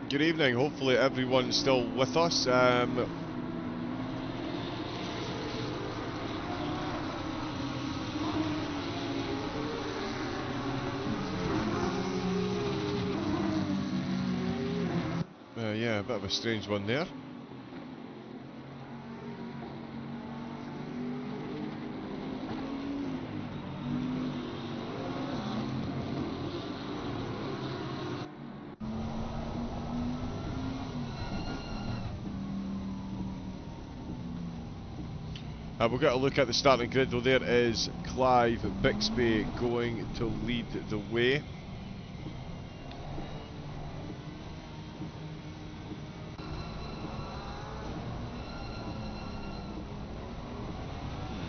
Good evening. Hopefully everyone's still with us. Yeah, a bit of a strange one there. We'll get a look at the starting grid though. There is Clive Bixby going to lead the way.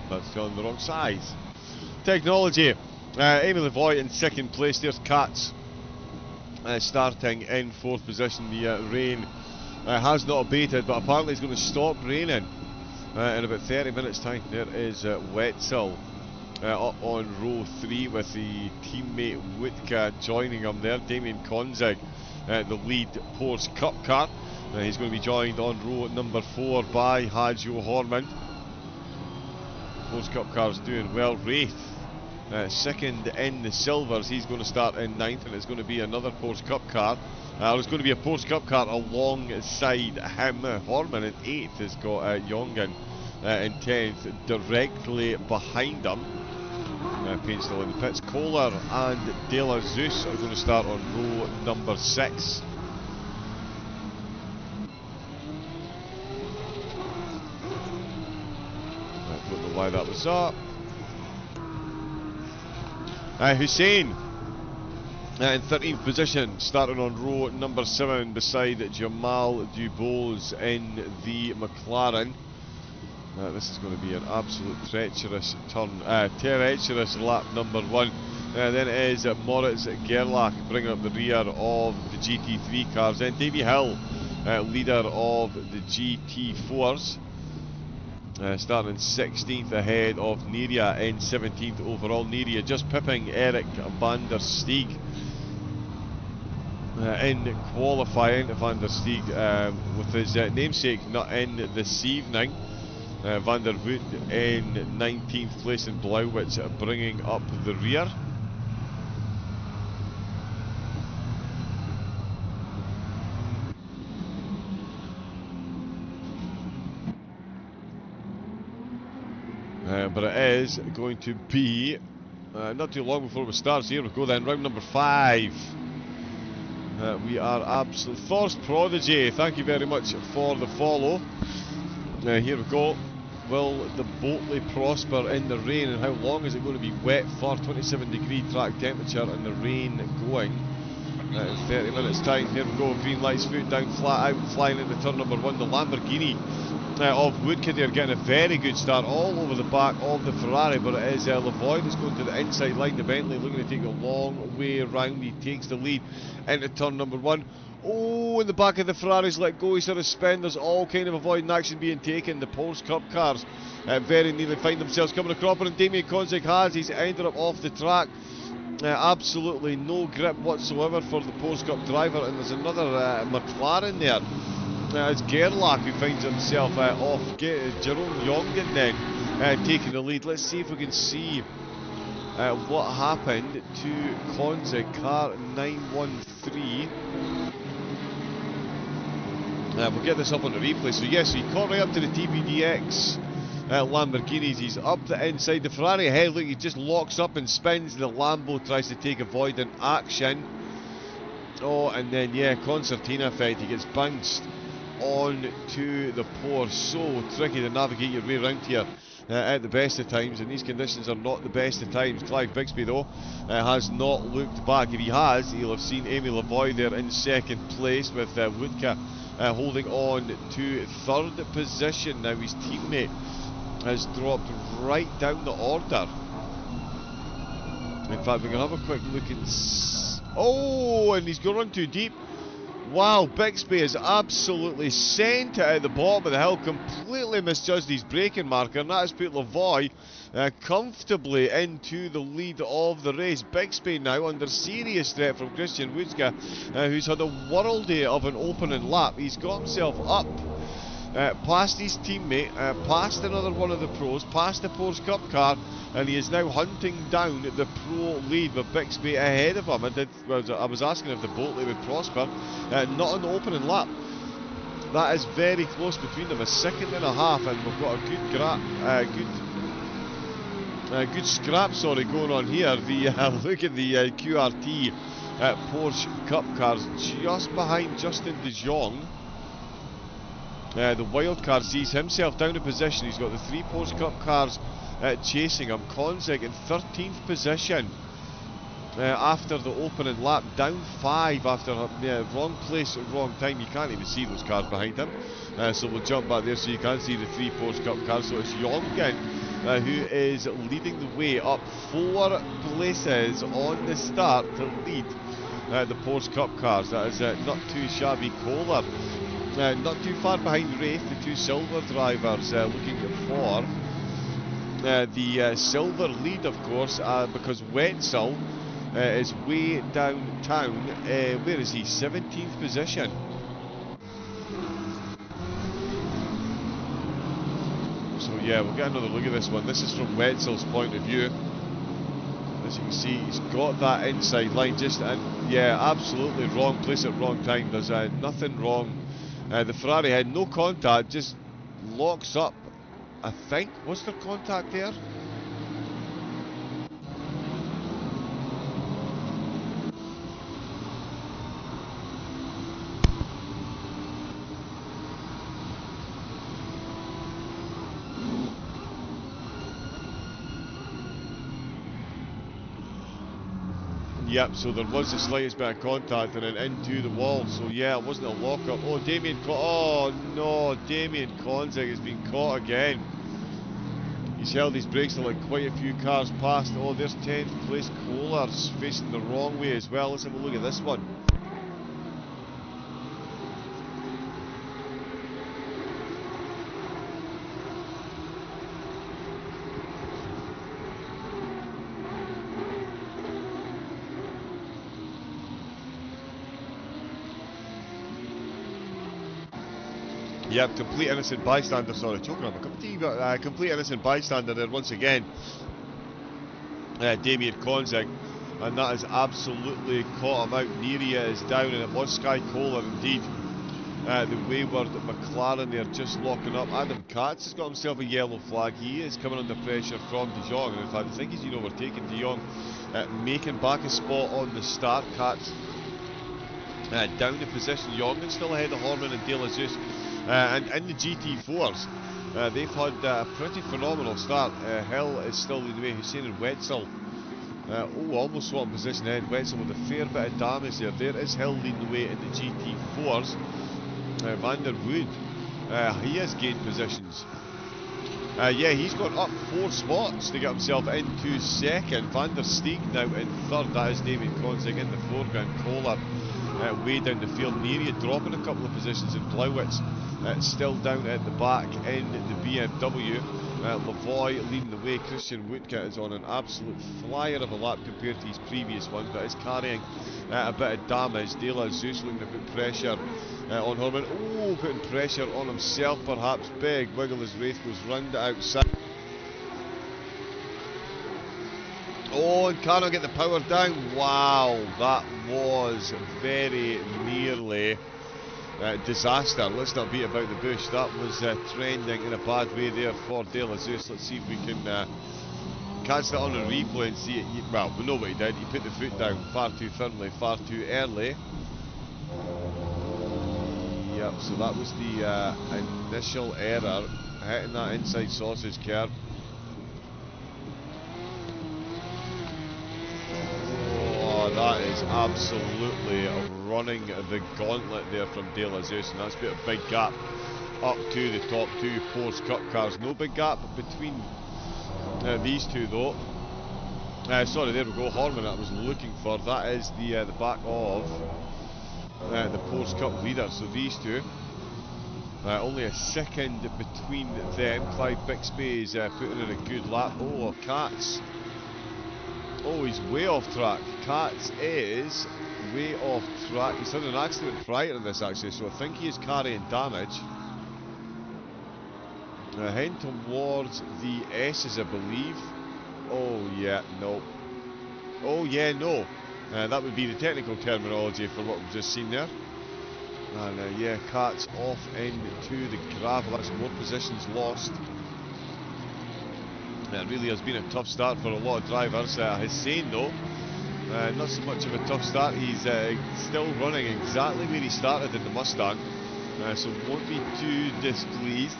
That's on the wrong size. Technology. Amy Lavoie in second place. There's Katz starting in fourth position. The rain has not abated, but apparently it's going to stop raining in about 30 minutes time. There is Wetzel up on row 3 with the teammate Witka joining him there. Damien Konzig, the lead Porsche Cup car. He's going to be joined on row number 4 by Hajo Horman. Porsche Cup car's doing well. Wraith second in the silvers. He's going to start in 9th, and it's going to be another Porsche Cup car. There's going to be a Porsche Cup car alongside him. Horman in 8th has got Jongen in 10th, directly behind him. Payne still in the pits. Kohler and De La Zeus are going to start on row number 6. I don't know why that was up. Hussein in 13th position, starting on row number 7 beside Jamal Dubose in the McLaren. This is going to be an absolute treacherous turn, treacherous lap number 1. Then it is Moritz Gerlach bringing up the rear of the GT3 cars. Then Davy Hill, leader of the GT4s. Starting 16th ahead of Niria in 17th overall. Niria just pipping Eric van der Steeg in qualifying. Van der Steeg with his namesake not in this evening. Van der Voet in 19th place in Blauwitz bringing up the rear. But it is going to be not too long before we start. So here we go then, round number 5. We are absolute Thorst Prodigy. Thank you very much for the follow. Here we go. Will the Boltley prosper in the rain, and how long is it going to be wet for? 27-degree track temperature and the rain going in 30 minutes time. Here we go, green lights, foot down, flat out, flying into turn number 1. The Lamborghini of Woodkid are getting a very good start all over the back of the Ferrari, but it is Lavoie that's going to the inside line. The Bentley looking to take a long way around. He takes the lead into turn number 1. Oh, in the back of the Ferraris let go, he sort of spin. There's all kind of avoiding action being taken. The Porsche Cup cars very nearly find themselves coming across, and Damien Konzig he's ended up off the track. Absolutely no grip whatsoever for the Porsche Cup driver, and there's another McLaren there. It's Gerlach who finds himself off. Jerome Jongen then taking the lead. Let's see if we can see what happened to Konzig, car 913. We'll get this up on the replay. So yes, he caught right up to the TPDX Lamborghinis. He's up the inside. The Ferrari ahead, look, he just locks up and spins. The Lambo tries to take avoidant action. Oh, and then yeah, concertina effect. He gets bounced on to the Porsche. So tricky to navigate your way around here at the best of times, and these conditions are not the best of times. Clive Bixby though has not looked back. If he has, he'll have seen Amy Lavoie there in second place with Woodka holding on to third position. Now his teammate has dropped right down the order. In fact, we can have a quick look and oh, and he's gone run too deep. Wow, Bixby is absolutely sent it at the bottom of the hill, completely misjudged his braking marker, and that has put Lavoie comfortably into the lead of the race. Bixby now under serious threat from Christian Woodzka, who's had a worldie of an opening lap. He's got himself up past his teammate, past another one of the pros, past the Porsche Cup car, and he is now hunting down the pro lead with Bixby ahead of him. I was asking if the Boltley would prosper, not on the opening lap. That is very close between them, a second and a half, and we've got a good scrap, going on here. Look at the QRT Porsche Cup cars just behind Justin De Jong. The wildcard sees himself down a position. He's got the 3 Porsche Cup cars chasing him. Konzig in 13th position after the opening lap, down 5 after wrong place at wrong time. You can't even see those cars behind him, so we'll jump back there so you can see the 3 Porsche Cup cars. So it's Jongen who is leading the way up 4 places on the start to lead the Porsche Cup cars. That is not too shabby. Kohler not too far behind Wraith, the 2 silver drivers looking for the silver lead, of course, because Wetzel is way downtown. Where is he? 17th position. So yeah, we'll get another look at this one. This is from Wetzel's point of view. As you can see, he's got that inside line just, and yeah, absolutely wrong place at wrong time. There's nothing wrong. The Ferrari had no contact, just locks up, I think. Was there contact there? Yep, so there was the slightest bit of contact and then into the wall. So yeah, it wasn't a lock-up. Oh, oh no, Damien Konzig has been caught again. He's held his brakes to like quite a few cars past. Oh, there's 10th place Kohler's facing the wrong way as well. Let's have a look at this one. Yep, complete innocent bystander, sorry, choking on a cup of tea, but complete innocent bystander there once again. Damien Konzig, and that has absolutely caught him out. Neria is down, and it was Sky Kohler indeed. The wayward McLaren there just locking up. Adam Katz has got himself a yellow flag. He is coming under pressure from De Jong, and in fact I think he's been overtaken. De Jong making back a spot on the start. Katz down the position. Jongen still ahead of Horman and De La Zeus. And in the GT4s, they've had a pretty phenomenal start. Hill is still leading the way. Hussein and Wetzel, almost swapping position ahead. Wetzel with a fair bit of damage there. There is Hill leading the way in the GT4s. Van der Wood, he has gained positions. Yeah, he's gone up 4 spots to get himself into second. Van der Steeg now in third. That is David Konzig in the foreground. Kohler way down the field. Neria dropping a couple of positions in Blauwitz. Still down at the back in the BMW. Lavoie leading the way. Christian Woodzka is on an absolute flyer of a lap compared to his previous ones, but is carrying a bit of damage. De La Zeus looking to put pressure on Horman. Oh, putting pressure on himself perhaps. Big wiggle as Wraith goes round the outside. Oh, and cannot get the power down. Wow, that was very nearly disaster. Let's not beat about the bush. That was trending in a bad way there for De La Zeus. Let's see if we can catch that on a replay and see it. Well, we know what he did. He put the foot down far too firmly, far too early. Yep, so that was the initial error, hitting that inside sausage curb. That is absolutely running the gauntlet there from De La Zeus, and that's put a big gap up to the top 2 Porsche Cup cars. No big gap between these two though. Sorry, there we go, Horman I was looking for. That is the back of the Porsche Cup leader. So these two, only a second between them. Clyde Bixby's putting in a good lap. Oh, Katz. Oh, he's way off track. Katz is way off track. He's had an accident prior to this, actually, so I think he is carrying damage. Heading towards the S's, I believe. Oh, yeah, no. Oh, yeah, no. That would be the technical terminology for what we've just seen there. And yeah, Katz off into the gravel. That's more positions lost. It really has been a tough start for a lot of drivers. Hussein, though, not so much of a tough start. He's still running exactly where he started in the Mustang. So won't be too displeased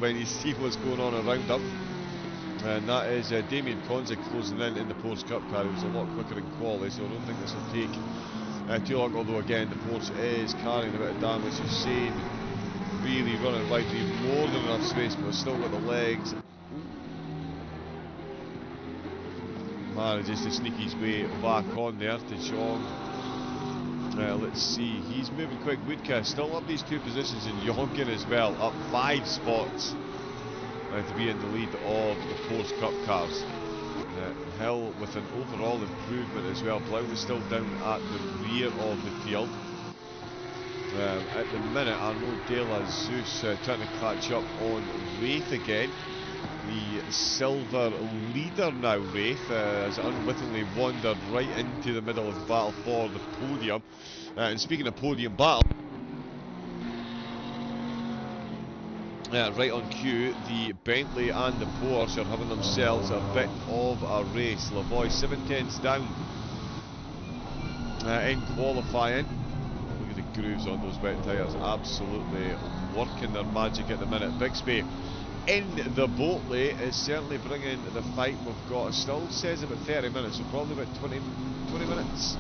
when you see what's going on around him. And that is Damien Konzig closing in the Porsche Cup car. It was a lot quicker in quali, so I don't think this will take too long. Although again, the Porsche is carrying a bit of damage. Hussein really running wide, more than enough space, but still got the legs. Manages to sneak his way back on there to Chong. Let's see, he's moving quick. Woodka still up these two positions, and Jonkin as well, up 5 spots to be in the lead of the Porsche Cup cars. Hill with an overall improvement as well. Blount is still down at the rear of the field. At the minute, Arnaud De La Zeus trying to catch up on Wraith again. The silver leader now, Wraith, has unwittingly wandered right into the middle of the battle for the podium. And speaking of podium battle, right on cue, the Bentley and the Porsche are having themselves a bit of a race. Lavoie 7/10ths down in qualifying. Look at the grooves on those wet tyres, absolutely working their magic at the minute. Bixby in the Boatley is certainly bringing the fight. We've got, still says about 30 minutes, so probably about 20 minutes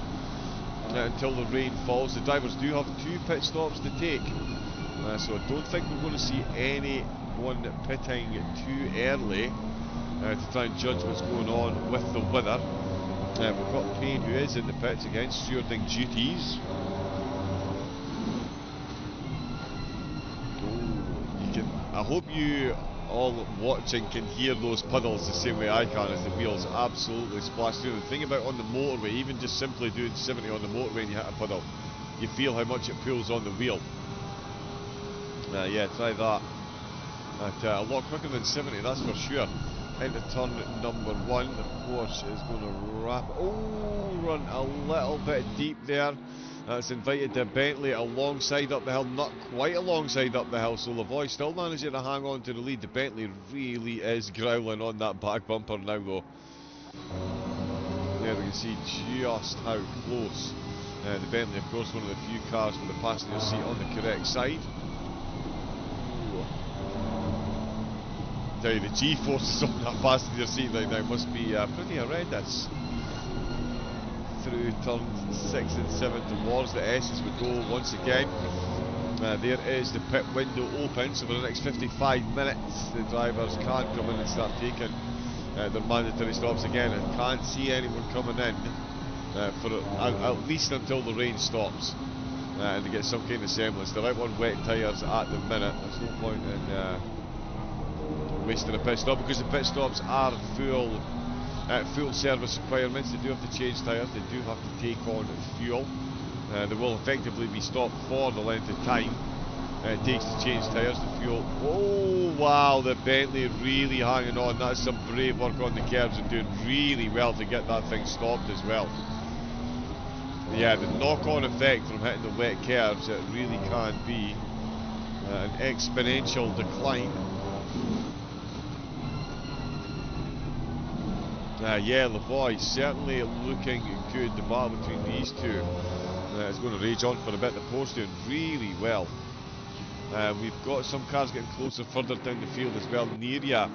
until the rain falls. The drivers do have 2 pit stops to take, so I don't think we're going to see anyone pitting too early to try and judge what's going on with the weather. We've got Payne, who is in the pits again, stewarding duties. I hope you all watching can hear those puddles the same way I can as the wheels absolutely splash through. The thing about on the motorway, even just simply doing 70 on the motorway and you hit a puddle, you feel how much it pulls on the wheel. Yeah, try that. A lot quicker than 70, that's for sure. Into turn number 1, the Porsche is going to wrap. Oh, run a little bit deep there. That's invited the Bentley alongside up the hill, not quite alongside up the hill, so Lavoie still managing to hang on to the lead. The Bentley really is growling on that back bumper now, though. There we can see just how close. The Bentley, of course, one of the few cars with the passenger seat on the correct side. Tell you, the G-forces on that passenger seat right now must be pretty horrendous. Through turns 6 and 7 towards the S's we go once again. There is the pit window open, so for the next 55 minutes the drivers can come in and start taking their mandatory stops again, and can't see anyone coming in for at least until the rain stops and to get some kind of semblance. They're out on wet tyres at the minute. There's no point in wasting a pit stop, because the pit stops are full service requirements. They do have to change tyres, they do have to take on fuel. They will effectively be stopped for the length of time it takes to change tyres, the fuel. Oh wow, the Bentley really hanging on. That's some brave work on the curbs and doing really well to get that thing stopped as well. Yeah, the knock-on effect from hitting the wet curbs, it really can be an exponential decline. Yeah, Lavoie certainly looking good. The battle between these two is going to rage on for a bit. The Porsche doing really well. We've got some cars getting closer further down the field as well. Neria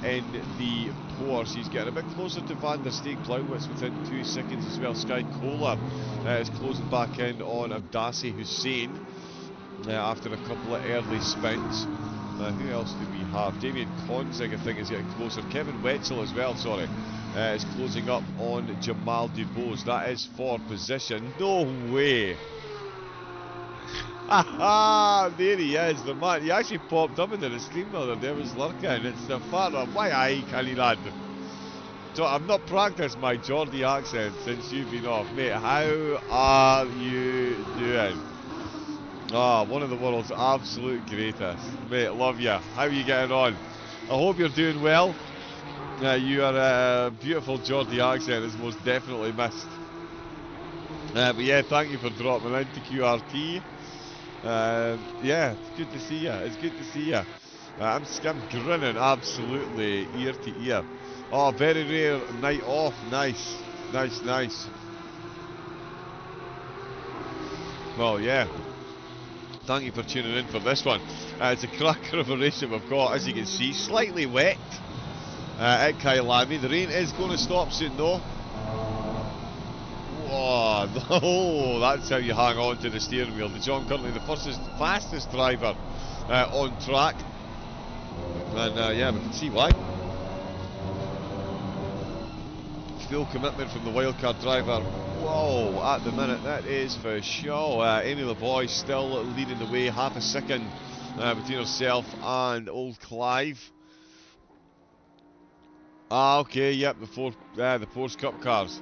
in the Porsche, he's getting a bit closer to Van der Steeg. Blauwitz within 2 seconds as well. Sky Cola is closing back in on Abdassi Hussein after a couple of early spins. Who else do we have? Damien Konzig, I think, is getting closer. Kevin Wetzel as well, sorry, is closing up on Jamal Dubose. That is for position. No way! There he is, the man. He actually popped up into the stream the other day. I was lurking. It's the father. Why aye, Canny lad? So I've not practiced my Geordie accent since you've been off. Mate, how are you doing? Ah, one of the world's absolute greatest. Mate, love you. How are you getting on? I hope you're doing well. Your beautiful Geordie accent is most definitely missed. But yeah, thank you for dropping into QRT. Yeah, it's good to see you. It's good to see you. I'm grinning absolutely ear to ear. Oh, very rare night off. Nice. Nice, nice. Well, yeah. Thank you for tuning in for this one. It's a cracker of a race that we've got, as you can see. Slightly wet at Kyalami. The rain is going to stop soon, though. Oh, that's how you hang on to the steering wheel. The John currently the fastest driver on track. And yeah, we can see why. Full commitment from the wildcard driver. Whoa, at the minute, that is for sure. Amy LeBoy still leading the way, half a second between herself and old Clive. Ah, okay, yep, the Porsche Cup cars.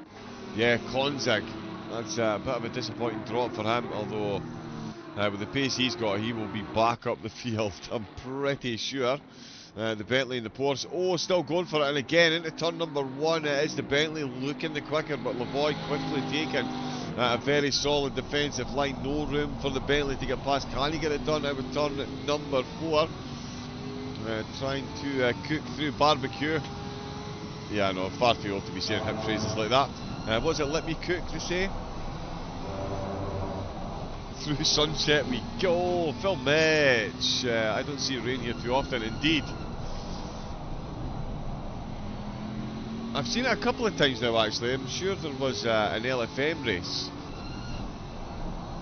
Yeah, Konzig. That's a bit of a disappointing drop for him, although with the pace he's got, he will be back up the field, I'm pretty sure. The Bentley and the Porsche, oh, still going for it, and again into turn number 1, it is the Bentley looking the quicker, but Lavoy quickly taken. A very solid defensive line, no room for the Bentley to get past. Can he get it done out of turn number 4? Trying to cook through barbecue. Yeah, no, far too old to be saying hip phrases like that. What's it, let me cook, they say? Through sunset we go. Phil Mitch. I don't see rain here too often, indeed. I've seen it a couple of times now, actually. I'm sure there was an LFM race.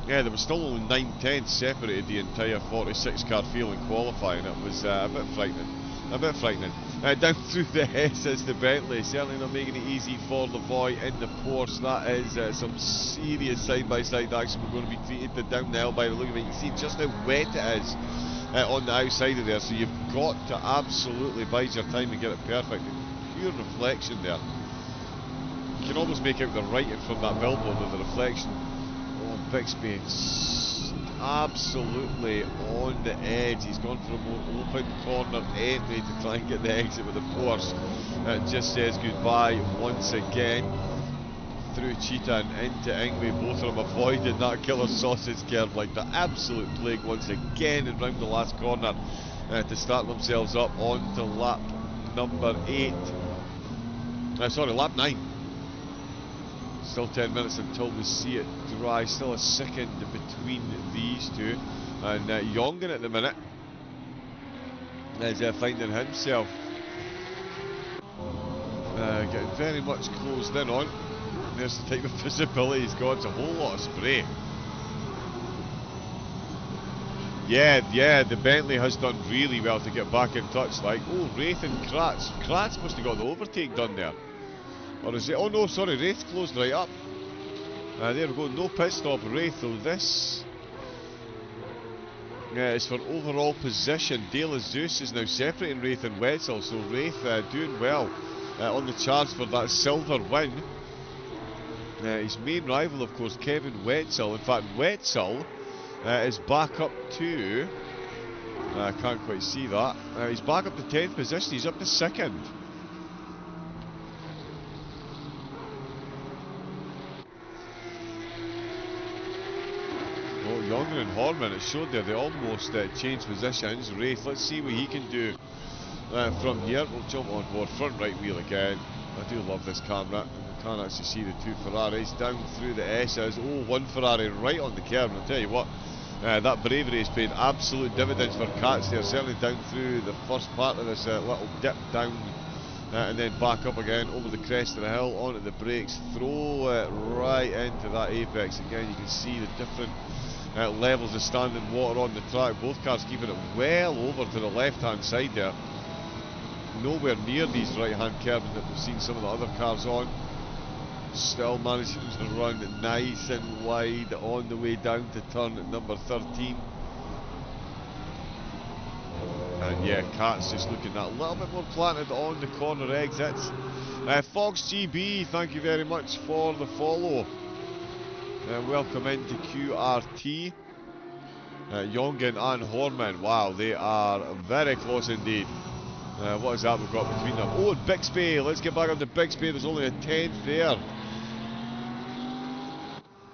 Yeah, there was still only 9-10 separated the entire 46-car field in qualifying. It was a bit frightening. A bit frightening. Down through the S is the Bentley. Certainly not making it easy for Lavoy in the Porsche. That is some serious side-by-side action. We're going to be treated down the hill by the look of it. You can see just how wet it is on the outside of there. So you've got to absolutely bide your time and get it perfect. Pure reflection there. You can almost make out the writing from that billboard with the reflection. Oh, Bixby, absolutely on the edge. He's gone for a more open corner entry to try and get the exit with the Porsche. It just says goodbye once again. Through Cheetah and into Ingwe, both of them avoiding that killer sausage curve like the absolute plague once again and round the last corner to start themselves up onto lap number 8. Sorry, lap 9. Still 10 minutes until we see it dry. Still a second between these two. And Jongen at the minute is finding himself getting very much closed in on. There's the type of visibility he's got. It's a whole lot of spray. Yeah, the Bentley has done really well to get back in touch. Like, oh, Wraith and Kratz. Kratz must have got the overtake done there. Or is it? Oh no, sorry, Wraith closed right up. There we go, no pit stop, Wraith. So this is for overall position. Dale Zeus is now separating Wraith and Wetzel. So Wraith doing well on the charge for that silver win. His main rival, of course, Kevin Wetzel. In fact, Wetzel is back up to... I can't quite see that. He's back up to 10th position. He's up to 2nd. Oh, Jongen and Horman, it showed there. They almost changed positions. Wraith, let's see what he can do from here. We'll jump on board. Front right wheel again. I do love this camera. Can't actually see the two Ferraris down through the S's. Oh, one Ferrari right on the curb. And I'll tell you what, that bravery has paid absolute dividends for Katz there. Certainly down through the first part of this little dip down and then back up again over the crest of the hill, onto the brakes, throw it right into that apex. Again, you can see the different levels of standing water on the track. Both cars keeping it well over to the left-hand side there. Nowhere near these right-hand curves that we've seen some of the other cars on. Still managing to run nice and wide on the way down to turn number 13. And yeah, Cat's just looking a little bit more planted on the corner exits. Fox GB, thank you very much for the follow. Welcome into QRT. Jongen and Horman, wow, they are very close indeed. What is that we've got between them? Oh, and Bixby, let's get back on to Bixby, there's only a 10th there.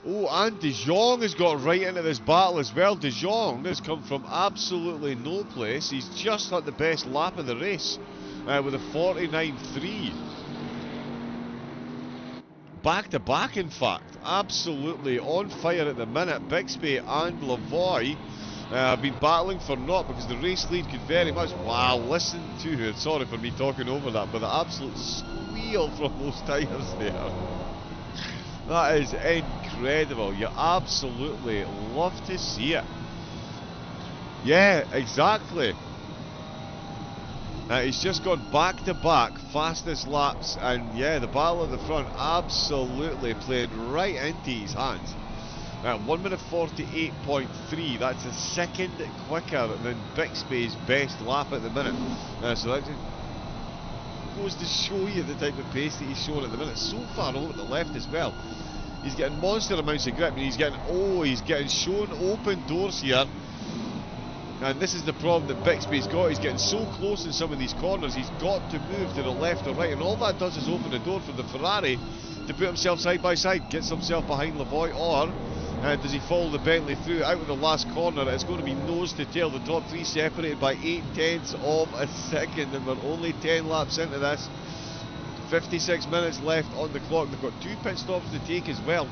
Oh, and De Jong has got right into this battle as well. De Jong has come from absolutely no place. He's just had the best lap of the race with a 49.3. Back to back, in fact. Absolutely on fire at the minute. Bixby and Lavoie have been battling for naught because the race lead could very much... Wow, listen to it. Sorry for me talking over that, but the absolute squeal from those tyres there. That is incredible. You absolutely love to see it. Yeah, exactly. He's just gone back to back, fastest laps, and yeah, the battle at the front absolutely played right into his hands. 1 minute 48.3, that's a second quicker than Bixby's best lap at the minute. So that just goes to show you the type of pace that he's showing at the minute. So far over to the left as well. He's getting monster amounts of grip, and he's getting shown open doors here. And this is the problem that Bixby's got. He's getting so close in some of these corners, he's got to move to the left or right, and all that does is open the door for the Ferrari to put himself side by side, gets himself behind Lavoie, or does he follow the Bentley through out of the last corner? It's going to be nose to tail. The top three separated by 0.8 of a second, and we're only 10 laps into this. 56 minutes left on the clock. They've got 2 pit stops to take as well.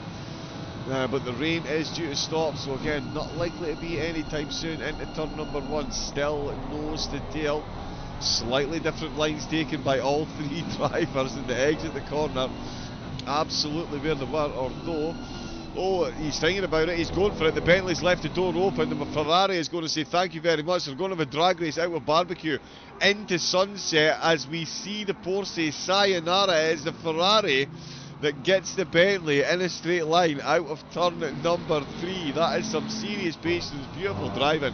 But the rain is due to stop, so again, not likely to be any time soon into turn number 1. Still nose to tail. Slightly different lines taken by all 3 drivers in the exit the corner. Absolutely where they were, although... Oh, he's thinking about it, he's going for it. The Bentley's left the door open. The Ferrari is going to say thank you very much. They're going to have a drag race out with barbecue into sunset as we see the Porsche sayonara. It's the Ferrari that gets the Bentley in a straight line out of turn number 3. That is some serious patience, beautiful driving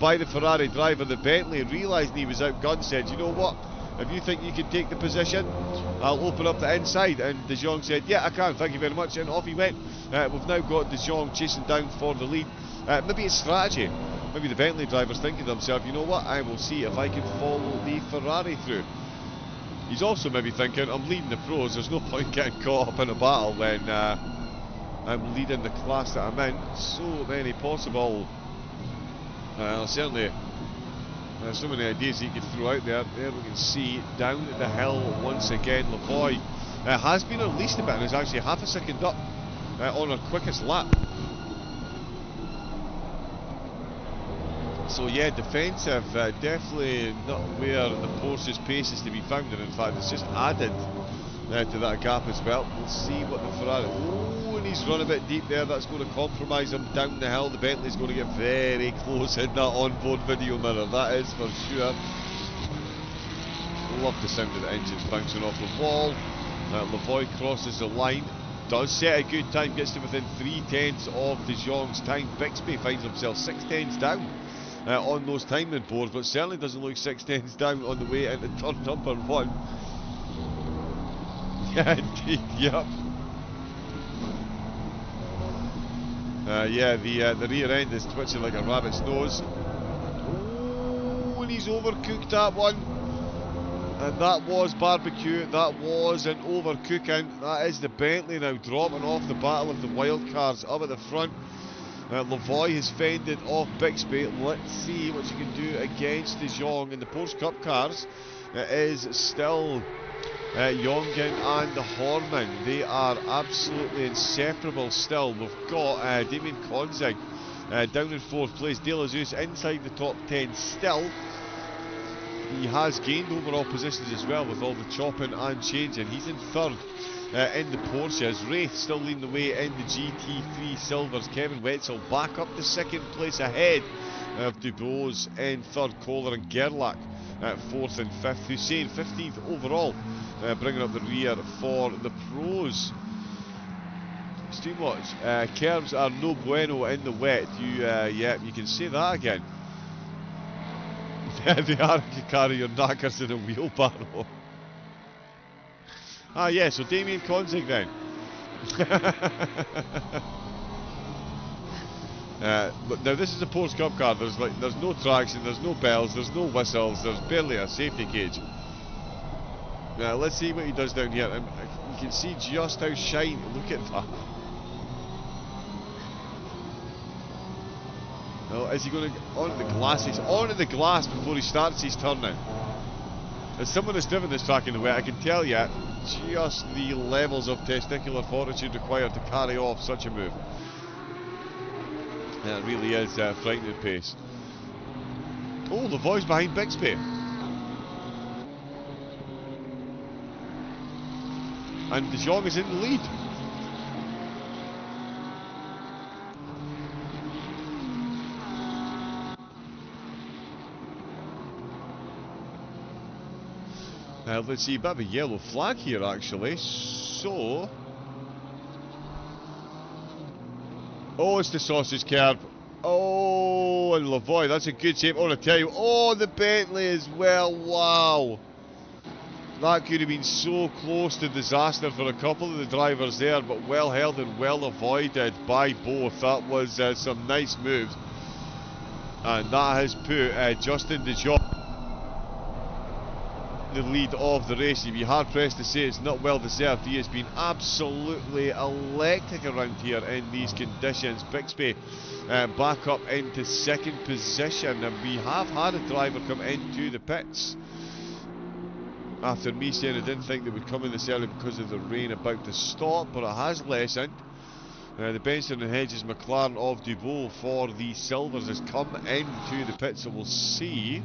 by the Ferrari driver. The Bentley, realising he was outgunned, said, you know what, if you think you can take the position, I'll open up the inside. And De Jong said, yeah, I can, thank you very much, and off he went. We've now got De Jong chasing down for the lead. Maybe it's strategy. Maybe the Bentley driver's thinking to himself, you know what, I will see if I can follow the Ferrari through. He's also maybe thinking, I'm leading the pros, there's no point getting caught up in a battle when I'm leading the class that I'm in. So many possible, certainly, so many ideas he could throw out there. There we can see, down the hill once again, Lavoie has been unleashed a bit and is actually half a second up on her quickest lap. So yeah, defensive, definitely not where the Porsche's pace is to be found, and in fact it's just added to that gap as well. We'll see what the Ferrari... Oh, and he's run a bit deep there, that's going to compromise him down the hill. The Bentley's going to get very close in that onboard video mirror, that is for sure. Love the sound of the engines bouncing off the wall. Lavoie crosses the line, does set a good time, gets to within 3/10 of De Jong's time. Bixby finds himself 6/10 down on those timing boards, but certainly doesn't look 6/10 down on the way into turn number 1. Yeah, indeed, yep. Yeah, the rear end is twitching like a rabbit's nose. Oh, and he's overcooked that one. And that was barbecue, that was an overcooking. That is the Bentley now dropping off the battle of the wild cards up at the front. Lavoie has fended off Bixby. Let's see what you can do against De Jong in the Porsche Cup cars. It is still Jongen and Horman. They are absolutely inseparable still. We've got Damien Konzig down in 4th place. De La Zeus inside the top 10 still. He has gained overall positions as well with all the chopping and changing. He's in 3rd in the Porsches. Wraith still leading the way in the GT3 Silvers. Kevin Wetzel back up to 2nd place ahead of Dubose in 3rd. Kohler and Gerlach 4th and 5th. Hussein 15th overall, bringing up the rear for the pros. It's too much. Curbs are no bueno in the wet. Yeah, you can say that again. They are if you carry your knackers in a wheelbarrow. Ah, yeah, so Damien Konzig then. But now this is a Porsche Cup car. There's no traction, there's no bells, there's no whistles, there's barely a safety cage. Let's see what he does down here. And you can see just how shiny. Look at that. Oh, is he going to onto the glass? He's onto the glass before he starts his turn now. As someone that's driven this track in the wet, I can tell you just the levels of testicular fortitude required to carry off such a move. It really is frightening pace. Oh, the voice behind Bixby. And De Jong is in the lead. Let's see, a bit of a yellow flag here actually, so... Oh, it's the sausage curb. Oh, and Lavoie, that's a good shape. Oh, I tell you, oh, the Bentley as well, wow. That could have been so close to disaster for a couple of the drivers there, but well held and well avoided by both. That was some nice moves. And that has put Justin De Jong the lead of the race. You'd be hard pressed to say it's not well deserved. He has been absolutely electric around here in these conditions. Bixby back up into second position, and we have had a driver come into the pits after me saying I didn't think they would come in this early because of the rain about to stop, but it has lessened. The Benson and Hedges McLaren of Dubois for the Silvers has come into the pits, so we'll see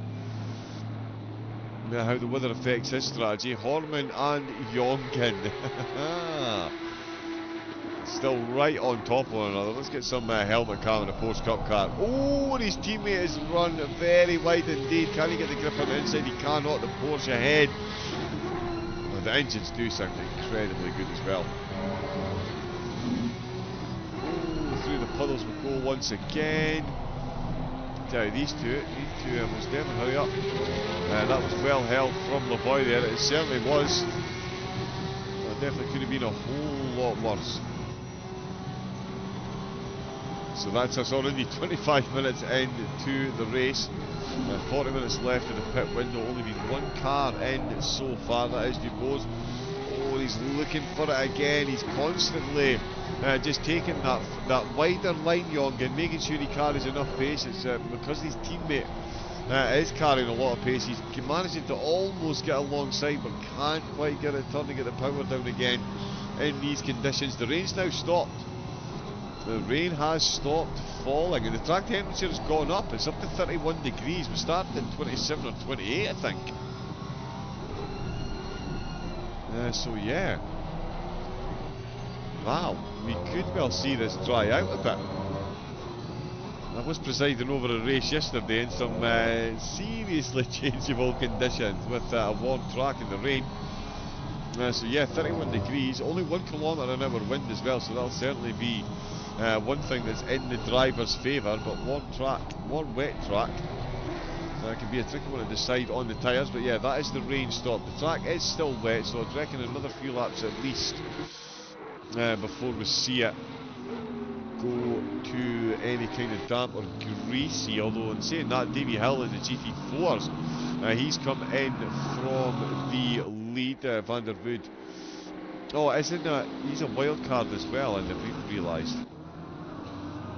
how the weather affects his strategy. Horman and Jonkin still right on top of one another. Let's get some helmet cam in a Porsche Cup car. Oh, and his teammate has run very wide indeed. Can he get the grip on the inside? He cannot. The Porsche ahead. Well, the engines do sound incredibly good as well. Oh, through the puddles we go once again. Tell you, these two must never hurry up. That was well held from Lavoie there. It certainly was. It definitely could have been a whole lot worse. So that's us already 25 minutes into the race. 40 minutes left of the pit window. Only been one car in so far. That is Dubois. Oh, he's looking for it again. He's constantly just taking that wider line, Young, and making sure he carries enough pace. It's because his teammate is carrying a lot of pace. He's managing to almost get alongside, but can't quite get it turning, get the power down again in these conditions. The rain's now stopped. The rain has stopped falling, and the track temperature has gone up. It's up to 31 degrees. We started in 27 or 28, I think. So yeah. Wow, we could well see this dry out a bit. I was presiding over a race yesterday in some seriously changeable conditions with a warm track in the rain. So yeah, 31 degrees, only 1 kilometre an hour wind as well, so that'll certainly be one thing that's in the driver's favour. But warm wet track, can be a tricky one to decide on the tyres. But yeah, that is the rain stop. The track is still wet, so I'd reckon another few laps at least before we see it go to any kind of damp or greasy. Although in saying that, Davy Hill in the GT4s, he's come in from the lead. Van der Voort, oh, isn't he's a wild card as well, I never even realised.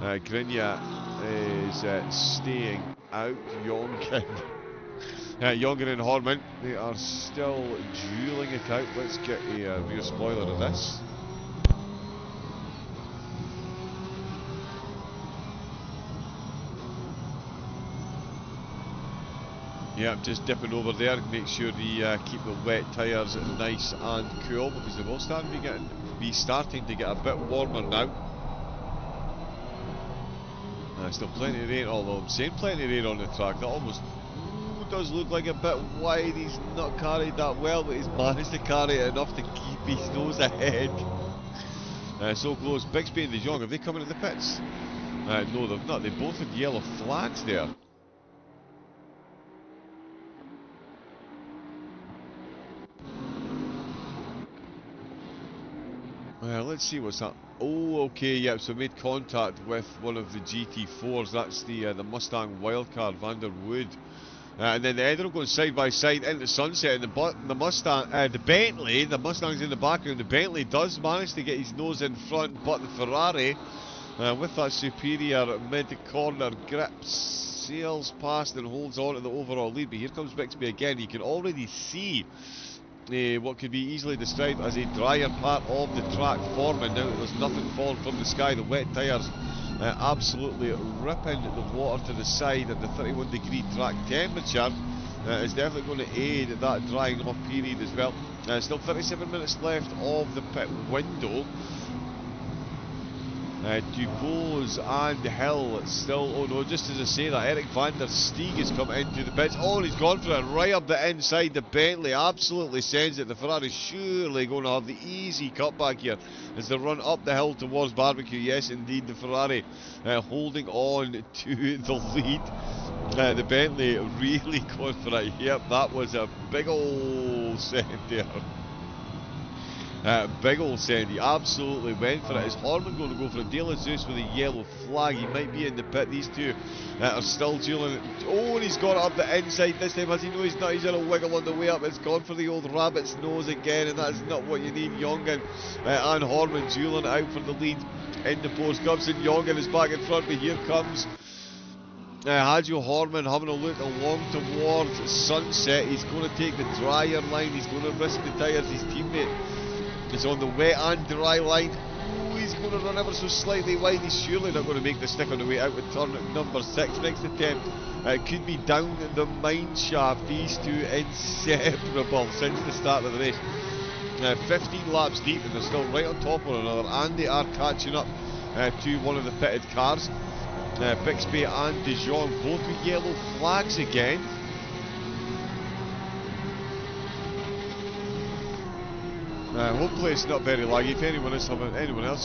Grinja is staying out. Jongen and Horman, they are still dueling it out. Let's get a rear spoiler of this. Yeah, I'm just dipping over there to make sure they keep the wet tyres nice and cool, because they will be starting to get a bit warmer now. Still plenty of rain, although I'm saying plenty of rain on the track. That almost does look like a bit wide. He's not carried that well, but he's managed to carry it enough to keep his nose ahead. So close. Bixby and De Jong, have they come into the pits? No, they've not. They both had yellow flags there. Let's see what's that. Oh, okay, yeah, so made contact with one of the GT4s. That's the Mustang Wildcard, Van der Wood. And then the Edinburgh going side by side into sunset, and the Mustang, the Bentley, the Mustang's in the background. The Bentley does manage to get his nose in front, but the Ferrari, with that superior mid-corner grip, sails past and holds on to the overall lead. But here comes Bixby again. You can already see what could be easily described as a drier part of the track forming. Now that there's nothing falling from the sky, the wet tyres absolutely ripping the water to the side, and the 31-degree track temperature is definitely going to aid that drying off period as well. Still 37 minutes left of the pit window. Dubose and Hill still, oh no, just as I say that, Eric van der Steeg has come into the pits. Oh, and he's gone for it right up the inside. The Bentley absolutely sends it. The Ferrari surely going to have the easy cutback here as they run up the hill towards barbecue. Yes, indeed, the Ferrari holding on to the lead. The Bentley really going for it. Yep, that was a big old send there. Big old send, he absolutely went for it. Is Horman going to go for a De La Zeus with a yellow flag? He might be in the pit. These two are still dueling. Oh, and he's got it up the inside this time. Has he? No, he's not. He's in a wiggle on the way up. It's gone for the old rabbit's nose again, and that's not what you need. Jongen and Horman dueling out for the lead in the post. Gubson, Jongen is back in front, but here comes Hajo Horman having a look along towards sunset. He's going to take the drier line. He's going to risk the tyres. His teammate is on the wet and dry line. Oh, he's going to run ever so slightly wide. He's surely not going to make the stick on the way out with turn number 6. Next attempt could be down the mine shaft. These two inseparable since the start of the race. 15 laps deep, and they're still right on top of one another, and they are catching up to one of the pitted cars. Bixby and De Jong both with yellow flags again. Hopefully it's not very laggy. If anyone else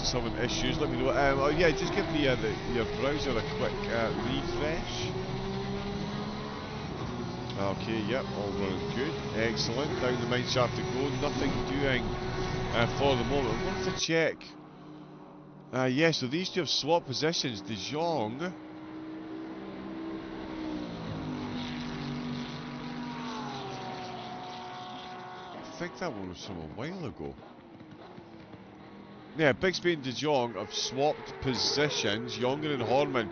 is having issues, let me know. Oh yeah, just give me your browser a quick refresh. Okay, yep, all running good. Excellent. Down the mine shaft to go. Nothing doing for the moment. I'm going to check. Yeah, so these two have swapped positions. De Jong. I think that one was from a while ago. Yeah, Bixby and De Jong have swapped positions. Jongen and Horman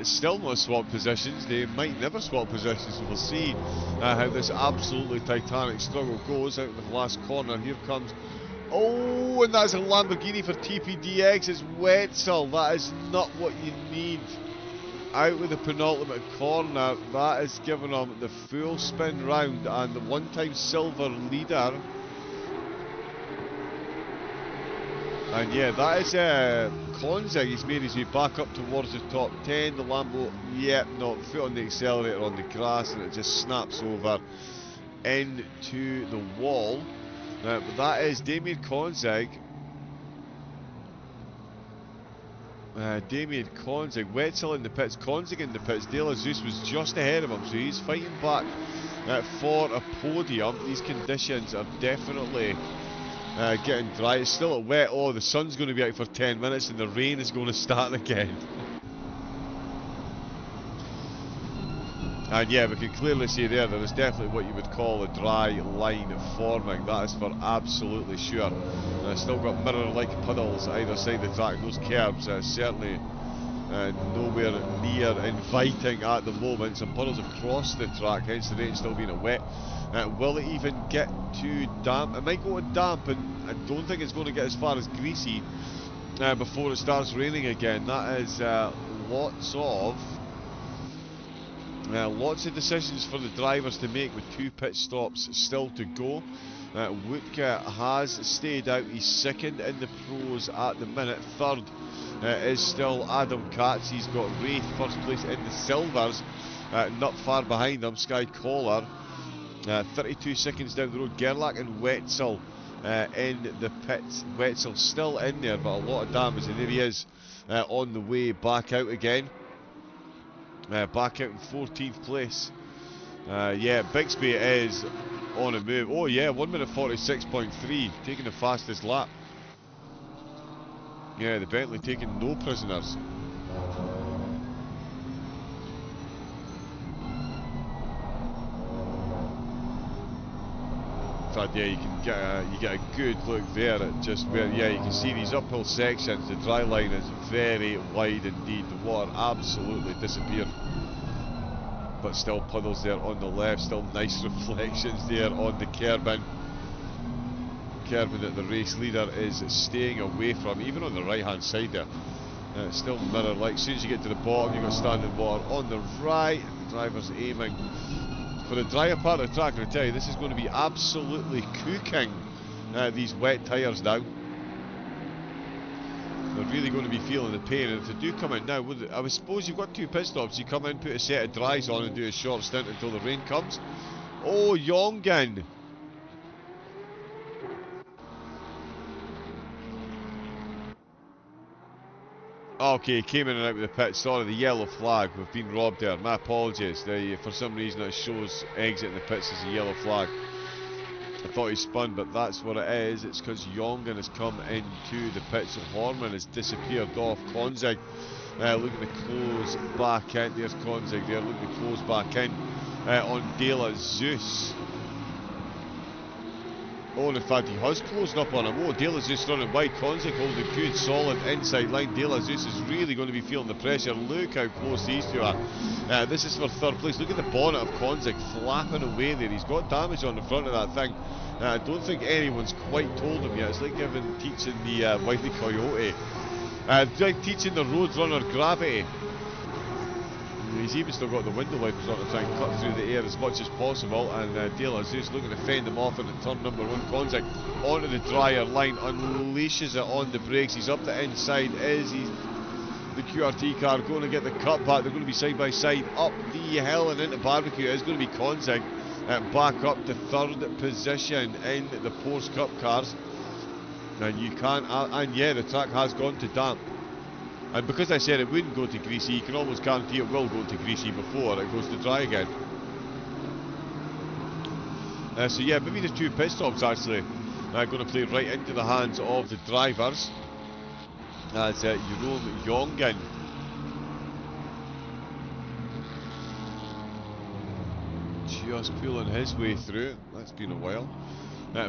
still not swapped positions. They might never swap positions. We'll see how this absolutely titanic struggle goes out in the last corner. Here comes... Oh, and that's a Lamborghini for TPDX. It's Wetzel. That is not what you need. Out with the penultimate corner, that is giving him the full spin round, and the one-time silver leader. And yeah, that is Konzig. He's made his way back up towards the top 10. The Lambo, yep, no, foot on the accelerator on the grass, and it just snaps over into the wall. But that is Damien Konzig. Damien Konzig, Wetzel in the pits, Konzig in the pits. De La Zeus was just ahead of him, so he's fighting back for a podium. These conditions are definitely getting dry. It's still wet. Oh, the sun's going to be out for 10 minutes and the rain is going to start again. And yeah, we can clearly see there is definitely what you would call a dry line forming. That is for absolutely sure. Still got mirror-like puddles either side of the track. Those curbs certainly nowhere near inviting at the moment. Some puddles across the track, hence the rain still being wet. Will it even get to damp? It might go to damp, and I don't think it's going to get as far as greasy before it starts raining again. That is lots of decisions for the drivers to make with 2 pit stops still to go. Woodke has stayed out. He's second in the pros at the minute. Third is still Adam Katz. He's got Wraith first place in the silvers, not far behind him. Sky Collar 32 seconds down the road. Gerlach and Wetzel in the pits. Wetzel's still in there, but a lot of damage, and there he is on the way back out again. Back out in 14th place. Yeah, Bixby is on a move. Oh yeah, 1 minute 46.3, taking the fastest lap. Yeah, the Bentley taking no prisoners. In fact, yeah, you get a good look there at just where, yeah, you can see these uphill sections. The dry line is very wide indeed. The water absolutely disappeared, but still puddles there on the left. Still nice reflections there on the Kerbin. Kerbin that the race leader is staying away from, even on the right hand side there. Still mirror like. As soon as you get to the bottom, you've got standing water on the right. Drivers aiming for the drier part of the track. And I tell you, this is going to be absolutely cooking these wet tyres now. They're really going to be feeling the pain. And if they do come in now, I suppose you've got 2 pit stops. You come in, put a set of dries on and do a short stint until the rain comes. Oh, Jongen! Okay, came in and out with the pit. Sorry, the yellow flag. We've been robbed there. My apologies. For some reason it shows exit in the pits as a yellow flag. I thought he spun, but that's what it is. It's because Jongen has come into the pits and Horman has disappeared off. Konzig looking to close back in. There's Konzig there looking to close back in on De La Zeus. Oh, and in fact, he has closed up on him. Oh, De La Zeus running wide. Konzig holding good, solid inside line. De La Zeus is really going to be feeling the pressure. Look how close these two are. This is for 3rd place. Look at the bonnet of Konzig flapping away there. He's got damage on the front of that thing. I don't think anyone's quite told him yet. It's like teaching the Wiley Coyote. Like teaching the Roadrunner gravity. He's even still got the window wipers on to try and cut through the air as much as possible, and De La Zeus looking to fend him off into turn number 1. Konzig onto the drier line, unleashes it on the brakes. He's up the inside. The QRT car going to get the cut back? They're going to be side by side up the hill and into barbecue. It's going to be Konzig back up to 3rd position in the Porsche Cup cars, and you can't. And yeah, the track has gone to damp. And because I said it wouldn't go to greasy, you can almost guarantee it will go to greasy before it goes to dry again. So yeah, maybe the 2 pit stops actually going to play right into the hands of the drivers. As Jerome Jongen just pulling his way through. That's been a while.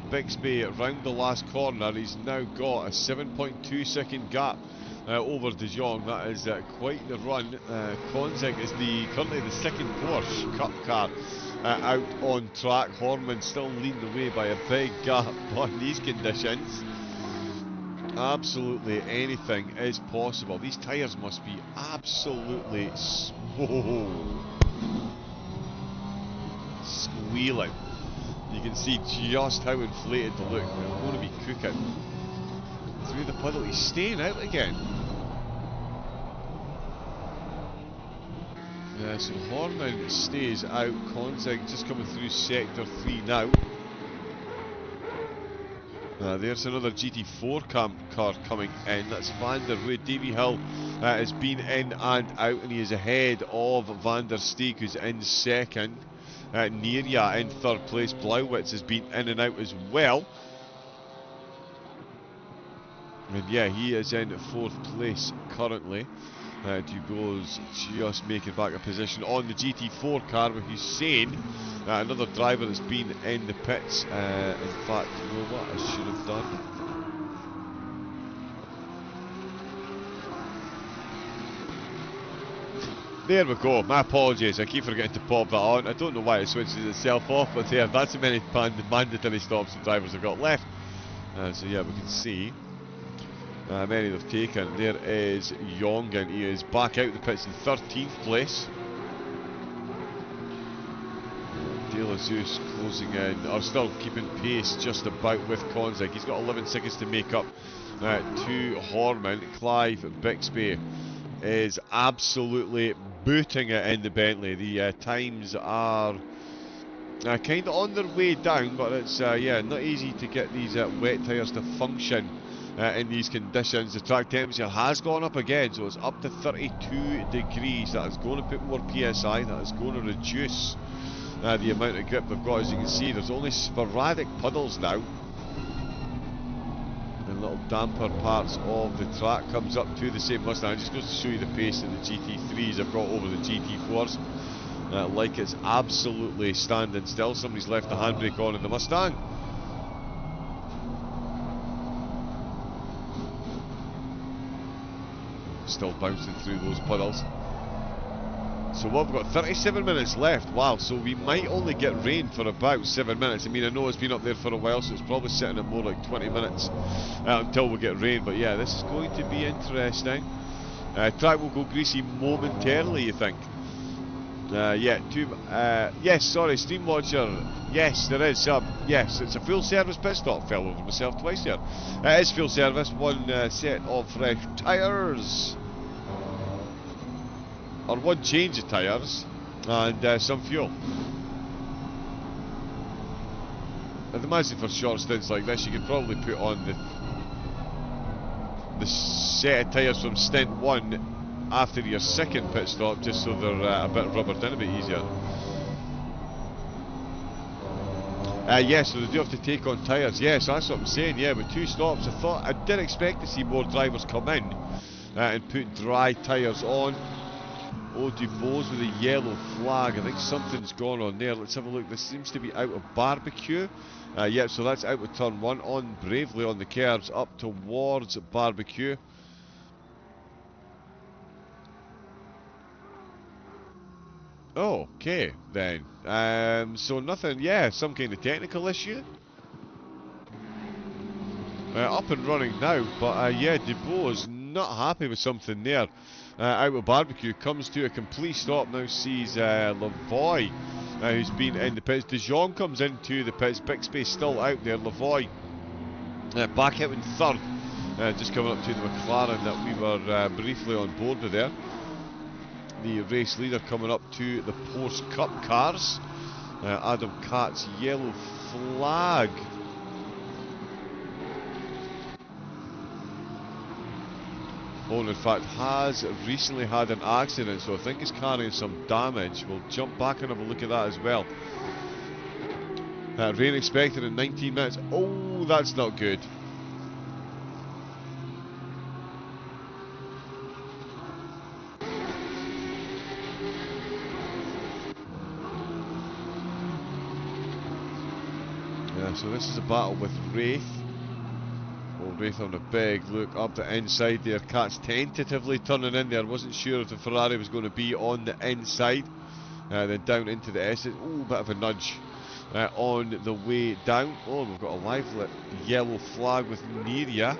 Bixby round the last corner. He's now got a 7.2 second gap over De Jong. That is quite the run. Konzig is currently the 2nd Porsche Cup car out on track. Horman still leading the way by a big gap on these conditions. Absolutely anything is possible. These tyres must be absolutely squealing. You can see just how inflated they look. They're going to be cooking through the puddle. He's staying out again. So Horman stays out. Konzig just coming through sector 3 now. There's another GT4 car coming in. That's Van der Wood. Davy Hill has been in and out, and he is ahead of Van der Steeg, who's in 2nd. Neria in 3rd place. Blauwitz has been in and out as well. And yeah, he is in 4th place currently. Dubois just making back a position on the GT4 car with Hussein, another driver that's been in the pits. In fact, you know what I should have done? There we go. My apologies. I keep forgetting to pop that on. I don't know why it switches itself off, but there, that's how many mandatory stops the drivers have got left. So yeah, we can see many they've taken. There is Jongen. He is back out the pits in 13th place. De La Zeus closing in, or still keeping pace just about with Konzig. He's got 11 seconds to make up to Horman. Clive Bixby is absolutely booting it in the Bentley. The times are Kind of on their way down, but it's yeah, not easy to get these wet tyres to function in these conditions. The track temperature has gone up again, so it's up to 32 degrees. That is going to put more PSI, that is going to reduce the amount of grip they've got. As you can see, there's only sporadic puddles now. And little damper parts of the track comes up to the same Mustang. It just goes to show you the pace that the GT3s have got over the GT4s. Like it's absolutely standing still. Somebody's left the handbrake on in the Mustang. Still bouncing through those puddles. So we've got 37 minutes left. Wow, so we might only get rain for about 7 minutes. I mean, I know it's been up there for a while, so it's probably sitting at more like 20 minutes until we get rain. But yeah, this is going to be interesting. Track will go greasy momentarily, you think? Yeah, yes, sorry, Stream Watcher. Yes, there is. Yes, it's a full service pit stop. Fell over myself twice there. It is full service. One set of fresh tyres. Or one change of tyres. And some fuel. I'd imagine for short stints like this, you could probably put on the set of tyres from stint 1 after your second pit stop, just so they're a bit rubbered in a bit easier. Yes, so they do have to take on tyres. Yes, that's what I'm saying. Yeah, with 2 stops, I did expect to see more drivers come in and put dry tyres on. Oh, Dubose with a yellow flag. I think something's gone on there. Let's have a look. This seems to be out of barbecue. Yep, so that's out with turn 1. On bravely on the curves up towards barbecue. Oh, okay, then. So nothing, yeah, some kind of technical issue. Up and running now, but yeah, Dubose not happy with something there. Out with barbecue, comes to a complete stop, now sees Lavoie, who's been in the pits. De Jong comes into the pits, Bixby still out there, Lavoie back out in third, just coming up to the McLaren that we were briefly on board with there. The race leader coming up to the Porsche Cup cars. Adam Katz, yellow flag. Oh, and in fact, has recently had an accident, so I think he's carrying some damage. We'll jump back and have a look at that as well. Rain expected in 19 minutes. Oh, that's not good. So this is a battle with Wraith. Oh, Wraith on a big look up the inside there. Katz tentatively turning in there. Wasn't sure if the Ferrari was going to be on the inside. Then down into the S. Oh, bit of a nudge on the way down. Oh, we've got a live lit yellow flag with Niria.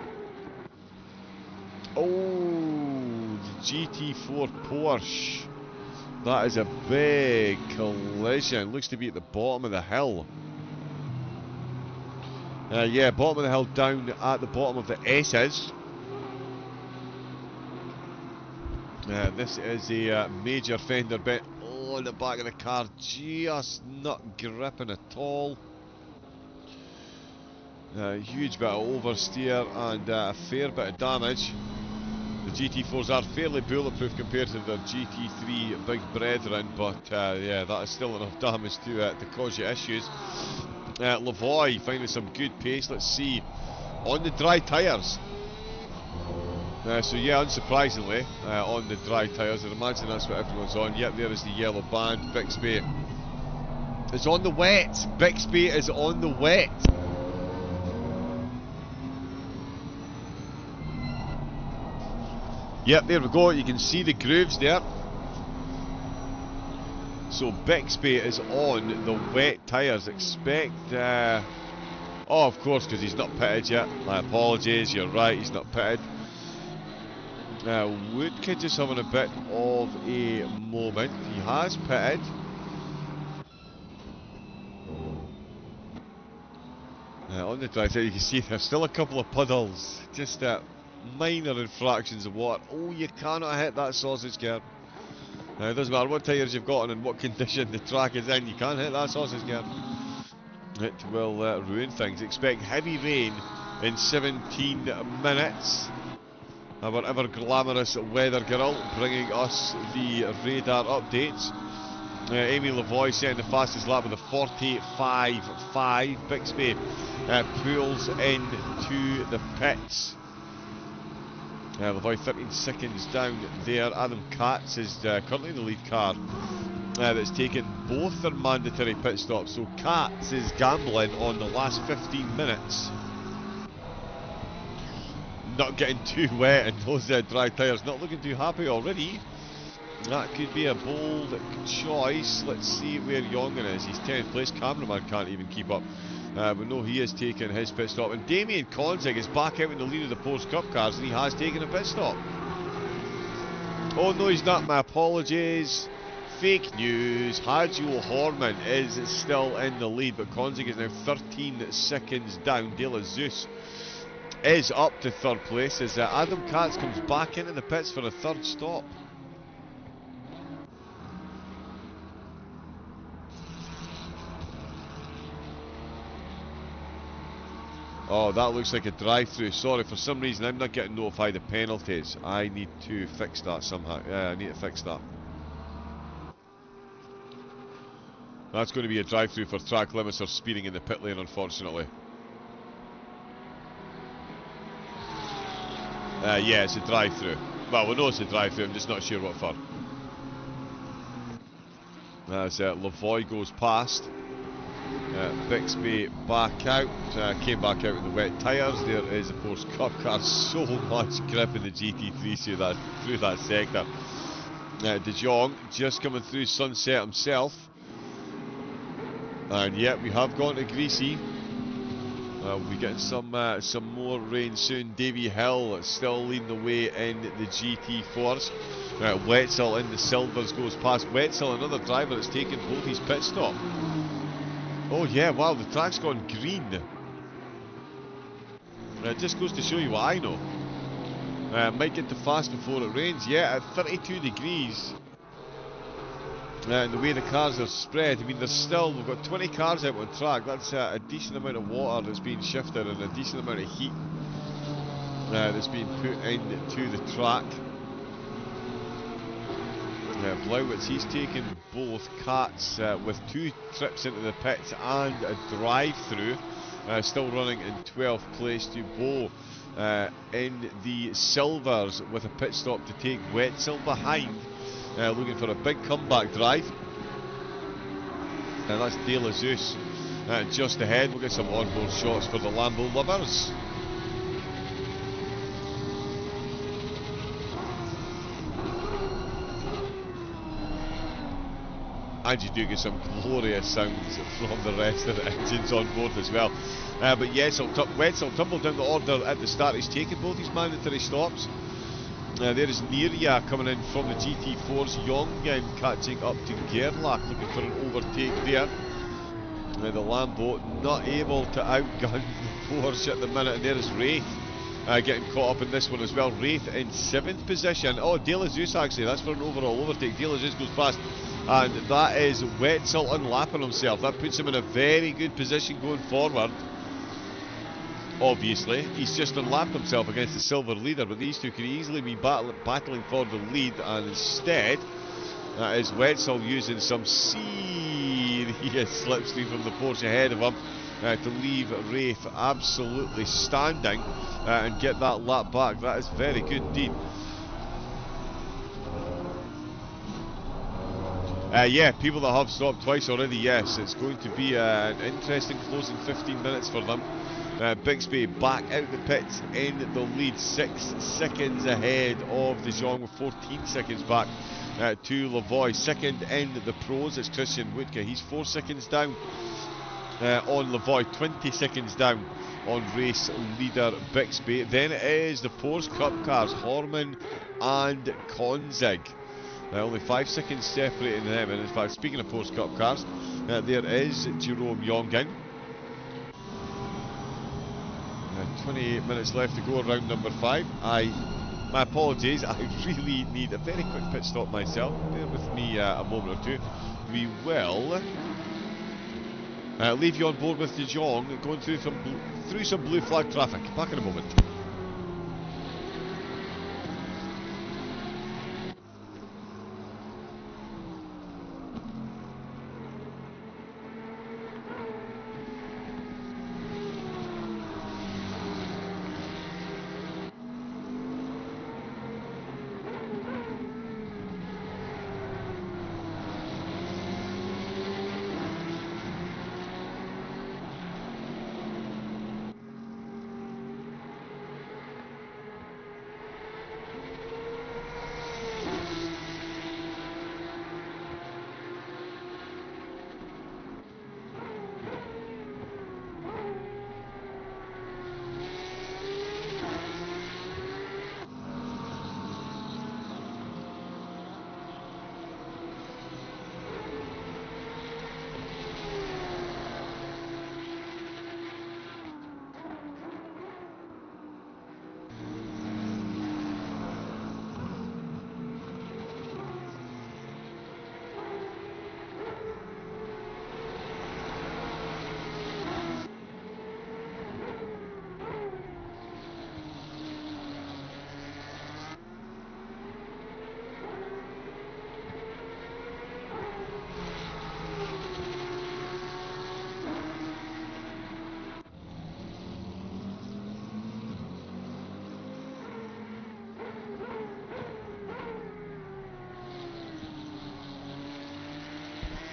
Oh, the GT4 Porsche. That is a big collision. Looks to be at the bottom of the hill. Yeah, bottom of the hill, down at the bottom of the S's. This is a major fender bent. Oh, the back of the car just not gripping at all. Huge bit of oversteer and a fair bit of damage. The GT4s are fairly bulletproof compared to their GT3 big brethren, but yeah, that is still enough damage to cause you issues. Lavoie finding some good pace. Let's see on the dry tyres. So yeah, unsurprisingly, on the dry tyres. I'd imagine that's what everyone's on. Yep, there is the yellow band. Bixby is on the wet. Bixby is on the wet. Yep, there we go. You can see the grooves there. So Bixby is on the wet tyres. Expect... oh, of course, because he's not pitted yet. My apologies, you're right, he's not pitted. Woodkid just having a bit of a moment. He has pitted. On the dry tyre, you can see there's still a couple of puddles. Just minor infractions of water. Oh, you cannot hit that sausage curb. It doesn't matter what tyres you've got and what condition the track is in, you can't hit that sausage gear. It will ruin things. Expect heavy rain in 17 minutes. Our ever glamorous weather girl bringing us the radar updates. Amy Lavoie setting the fastest lap with a 45.5. Bixby pulls into the pits. Lavoie 13 seconds down there. Adam Katz is currently the lead car that's taken both their mandatory pit stops. So Katz is gambling on the last 15 minutes. Not getting too wet in those dry tyres. Not looking too happy already. That could be a bold choice. Let's see where Jongen is. He's 10th place. Cameraman can't even keep up. But no, he has taken his pit stop. And Damien Konzig is back out in the lead of the Porsche Cup cars, and he has taken a pit stop. Oh no, he's not. My apologies. Fake news. Hajo Horman is still in the lead, but Konzig is now 13 seconds down. De La Zeus is up to third place as Adam Katz comes back into the pits for a third stop. Oh, that looks like a drive-through. Sorry, for some reason I'm not getting notified of penalties. I need to fix that somehow. Yeah, I need to fix that. That's going to be a drive-through for track limits or speeding in the pit lane, unfortunately. Yeah, it's a drive-through. Well, we know it's a drive-through, I'm just not sure what for. As Lavoie goes past. Bixby back out, came back out with the wet tyres. There is, of course, Cup car. So much grip in the GT3 through that sector. De Jong just coming through Sunset himself. And yet we have gone to Greasy. We'll be getting some more rain soon. Davy Hill still leading the way in the GT4s. Wetzel in the Silvers goes past. Wetzel, another driver that's taken both his pit stop. Oh yeah, wow, the track's gone green. It just goes to show you what I know. Might get too fast before it rains. Yeah, at 32 degrees. And the way the cars are spread, I mean, we've got 20 cars out on track. That's a decent amount of water that's being shifted and a decent amount of heat that's being put into the track. Blauwitz, he's taken both Katz with 2 trips into the pits and a drive-through. Still running in 12th place. To Bo in the Silvers with a pit stop to take Wetzel behind. Looking for a big comeback drive. And that's De La Zeus just ahead. We'll get some onboard shots for the Lambo lovers. And you do get some glorious sounds from the rest of the engines on board as well. But yes, Wetzel tumbled down the order at the start. He's taken both his mandatory stops. There is Neria coming in from the GT4s. Jongen catching up to Gerlach, looking for an overtake there. The Lambo not able to outgun the Porsche at the minute. And there is Wraith getting caught up in this one as well. Wraith in 7th position. Oh, De La Zeus actually, that's for an overall overtake. De La Zeus goes past. And that is Wetzel unlapping himself. That puts him in a very good position going forward. Obviously, he's just unlapped himself against the silver leader, but these two could easily be battling for the lead, and instead, is Wetzel using some serious slipstream from the Porsche ahead of him to leave Wraith absolutely standing and get that lap back. That is very good indeed. Yeah, people that have stopped twice already, yes. It's going to be an interesting closing 15 minutes for them. Bixby back out the pits in the lead, 6 seconds ahead of De Jong with 14 seconds back to Lavoie. Second in the pros is Christian Wutke. He's 4 seconds down on Lavoie, 20 seconds down on race leader Bixby. Then it is the Porsche Cup cars, Horman and Konzig. Only 5 seconds separating them, and in fact, speaking of Porsche Cup cars, there is Jerome Jongen. 28 minutes left to go, round number 5. My apologies, I really need a very quick pit stop myself. Bear with me a moment or two. We will leave you on board with De Jong, going through some blue flag traffic. Back in a moment.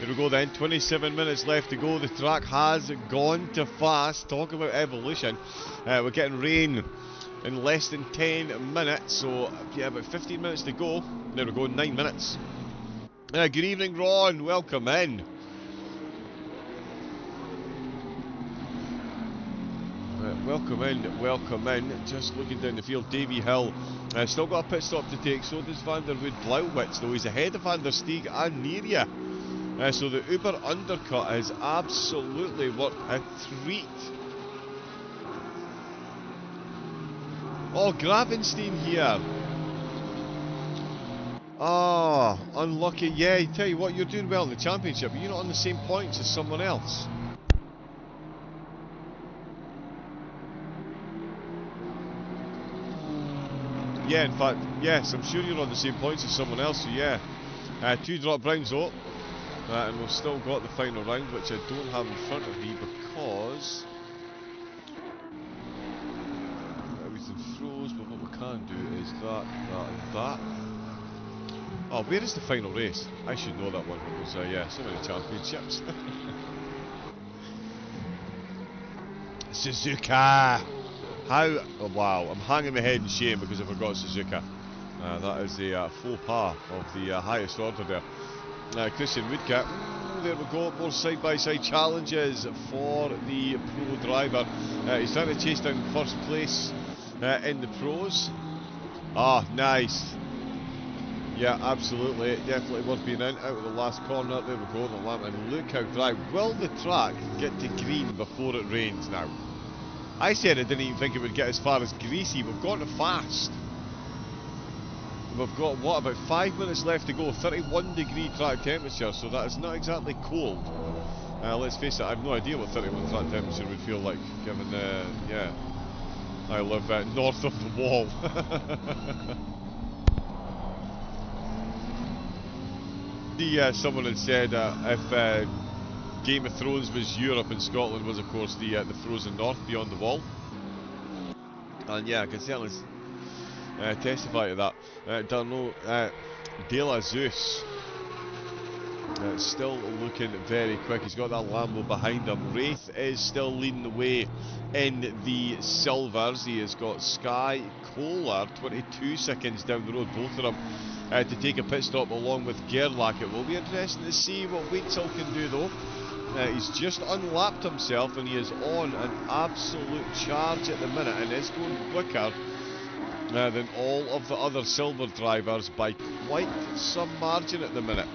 Here we go then, 27 minutes left to go. The track has gone too fast. Talk about evolution. We're getting rain in less than 10 minutes, so yeah, about 15 minutes to go. There we go, 9 minutes. Good evening, Ron. Welcome in. Welcome in, welcome in. Just looking down the field, Davy Hill still got a pit stop to take. So does Van der Wood Blauwitz, though. He's ahead of Van der Steeg and Neria. So the Uber undercut has absolutely worked a treat. Oh, Gravenstein here. Ah, oh, unlucky. Yeah, I tell you what, you're doing well in the championship, but you're not on the same points as someone else. Yeah, in fact, yes, I'm sure you're on the same points as someone else, so yeah. 2 drop rounds though. And we've still got the final round, which I don't have in front of me because everything froze. But what we can do is that. Oh, where is the final race? I should know that one because yeah, so many championships. Suzuka! How? Oh, wow, I'm hanging my head in shame because I forgot Suzuka. That is the faux pas of the highest order there. Christian Woodcat, there we go, more side-by-side challenges for the pro driver. He's trying to chase down first place in the pros. Ah, nice. Yeah, absolutely, definitely worth being in. Out of the last corner, there we go, the lamp, and look how dry. Will the track get to green before it rains now? I said I didn't even think it would get as far as Greasy. We've gone it fast. We've got, what, about 5 minutes left to go. 31-degree track temperature, so that is not exactly cold. Let's face it, I have no idea what 31 track temperature would feel like, given, yeah, I live north of the wall. Someone had said if Game of Thrones was Europe and Scotland was, of course, the frozen north beyond the wall. And yeah, I can certainly testify to that. De La Zeus still looking very quick. He's got that Lambo behind him. Wraith is still leading the way in the silvers. He has got Sky Kohler 22 seconds down the road, both of them to take a pit stop along with Gerlach. It will be interesting to see what Wetzel can do though. He's just unlapped himself and he is on an absolute charge at the minute and is going quicker than all of the other silver drivers by quite some margin at the minute.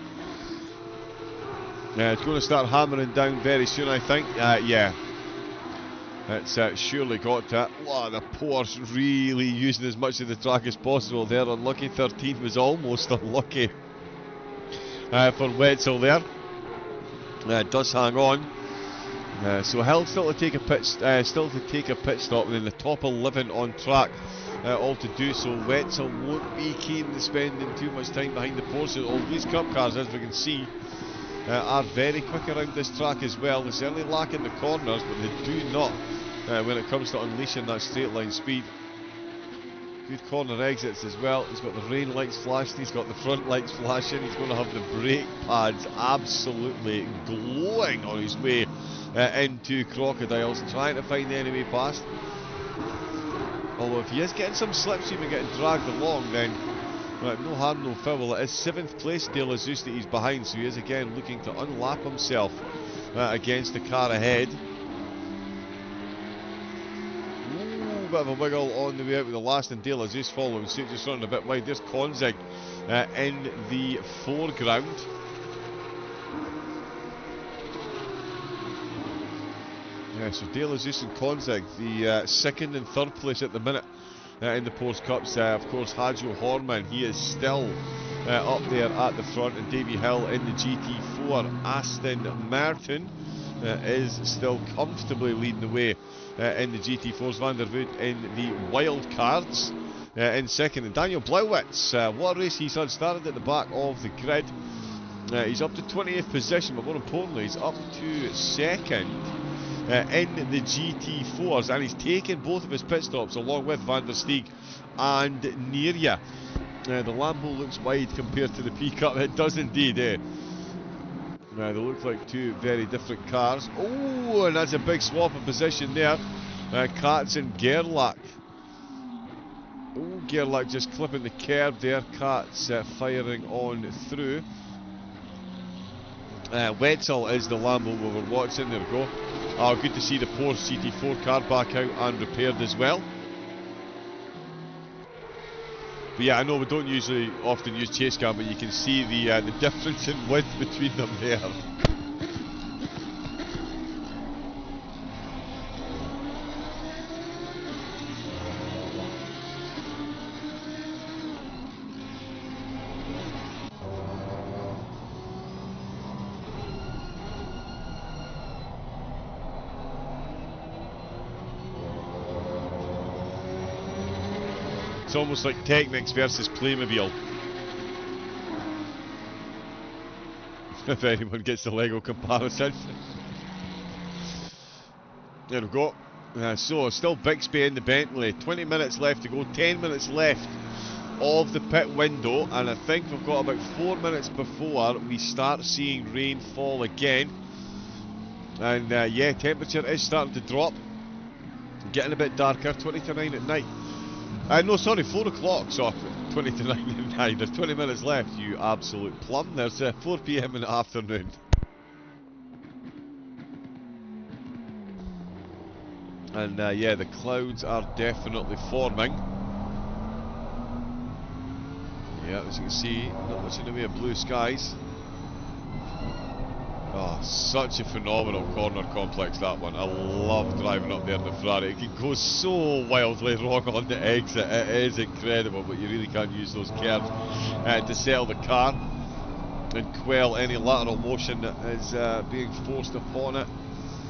It's going to start hammering down very soon, I think. Yeah. It's surely got to. Oh, the Porsche really using as much of the track as possible there. Unlucky 13 was almost unlucky for Wetzel there. Does hang on. So Hill still to take a pit stop, and then the top 11 on track, all to do so. Wetzel won't be keen to spending too much time behind the Porsche. All these Cup cars, as we can see, are very quick around this track as well. They certainly lack in the corners, but they do not when it comes to unleashing that straight line speed. Good corner exits as well. He's got the rain lights flashing, he's got the front lights flashing, he's going to have the brake pads absolutely glowing on his way into Crocodiles, trying to find the enemy past. Although if he is getting some slipstream and getting dragged along, then no harm, no foul. It is 7th place De La Zeus that he's behind, so he is again looking to unlap himself against the car ahead. Bit of a wiggle on the way out with the last, and De La Zeus following suit, just running a bit wide. There's Konzig in the foreground. Yeah, so De La Zeus and Konzig, the 2nd and 3rd place at the minute in the Porsche Cups. Of course, Hajo Horman, he is still up there at the front, and Davy Hill in the GT4. Aston Martin is still comfortably leading the way in the GT4s. Van der Voort in the wild cards in 2nd, and Daniel Blauwitz, what a race he's had, started at the back of the grid. He's up to 20th position, but more importantly he's up to 2nd in the GT4s, and he's taken both of his pit stops along with Van der Steeg and Neria. The Lambo looks wide compared to the P-Cup. It does indeed. They look like two very different cars. Oh, and that's a big swap of position there. Katz and Gerlach. Oh, Gerlach just clipping the curb there. Katz firing on through. Wetzel is the Lambo we were watching. There we go. Oh, good to see the Porsche GT4 car back out and repaired as well. But yeah, I know we don't usually often use chase cam, but you can see the difference in width between them there. It's almost like Technics versus Playmobil. If anyone gets the Lego comparison. There we go. So, still Bixby in the Bentley. 20 minutes left to go. 10 minutes left of the pit window. And I think we've got about 4 minutes before we start seeing rain fall again. And yeah, temperature is starting to drop. Getting a bit darker. 20 to 9 at night. No, sorry, 4 o'clock, so 20 to 9 at night. There's 20 minutes left, you absolute plum. There's 4 PM in the afternoon. And yeah, the clouds are definitely forming. Yeah, as you can see, not much in the way of blue skies. Oh, such a phenomenal corner complex, that one. I love driving up there in the Ferrari. It can go so wildly wrong on the exit. It is incredible, but you really can't use those curves to settle the car and quell any lateral motion that is being forced upon it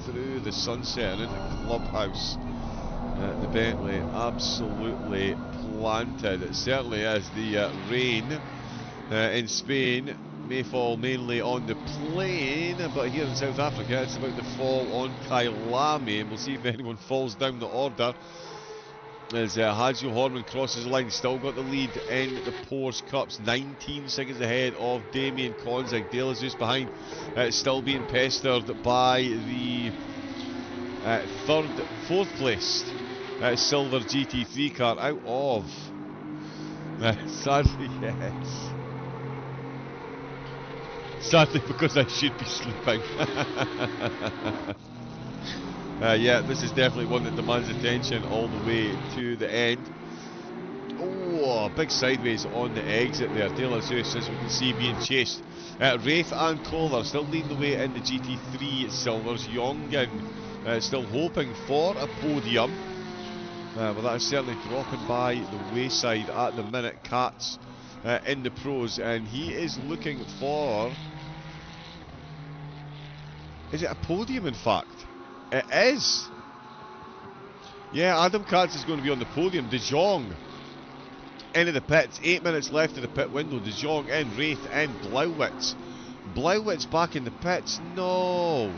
through the sunset and into Clubhouse. The Bentley absolutely planted. It certainly is. The rain in Spain may fall mainly on the plane, but here in South Africa it's about to fall on Kyalami, and we'll see if anyone falls down the order as Hajo Horman crosses the line. Still got the lead in the Porsche Cups, 19 seconds ahead of Damien Konzig. De La Zeus behind, still being pestered by the 4th placed silver GT3 car out of sadly, yes. Sadly, because I should be sleeping. Yeah, this is definitely one that demands attention all the way to the end. Oh, big sideways on the exit there. De La Zeus, as we can see, being chased. Rafe and Kohler still leading the way in the GT3 silvers. Jongen Still hoping for a podium. But that is certainly dropping by the wayside at the minute. Katz in the pros, and he is looking for... Is it a podium, in fact? It is! Yeah, Adam Katz is going to be on the podium. De Jong into the pits. 8 minutes left of the pit window. De Jong in, Wraith in, Blauwitz. Blauwitz back in the pits. No!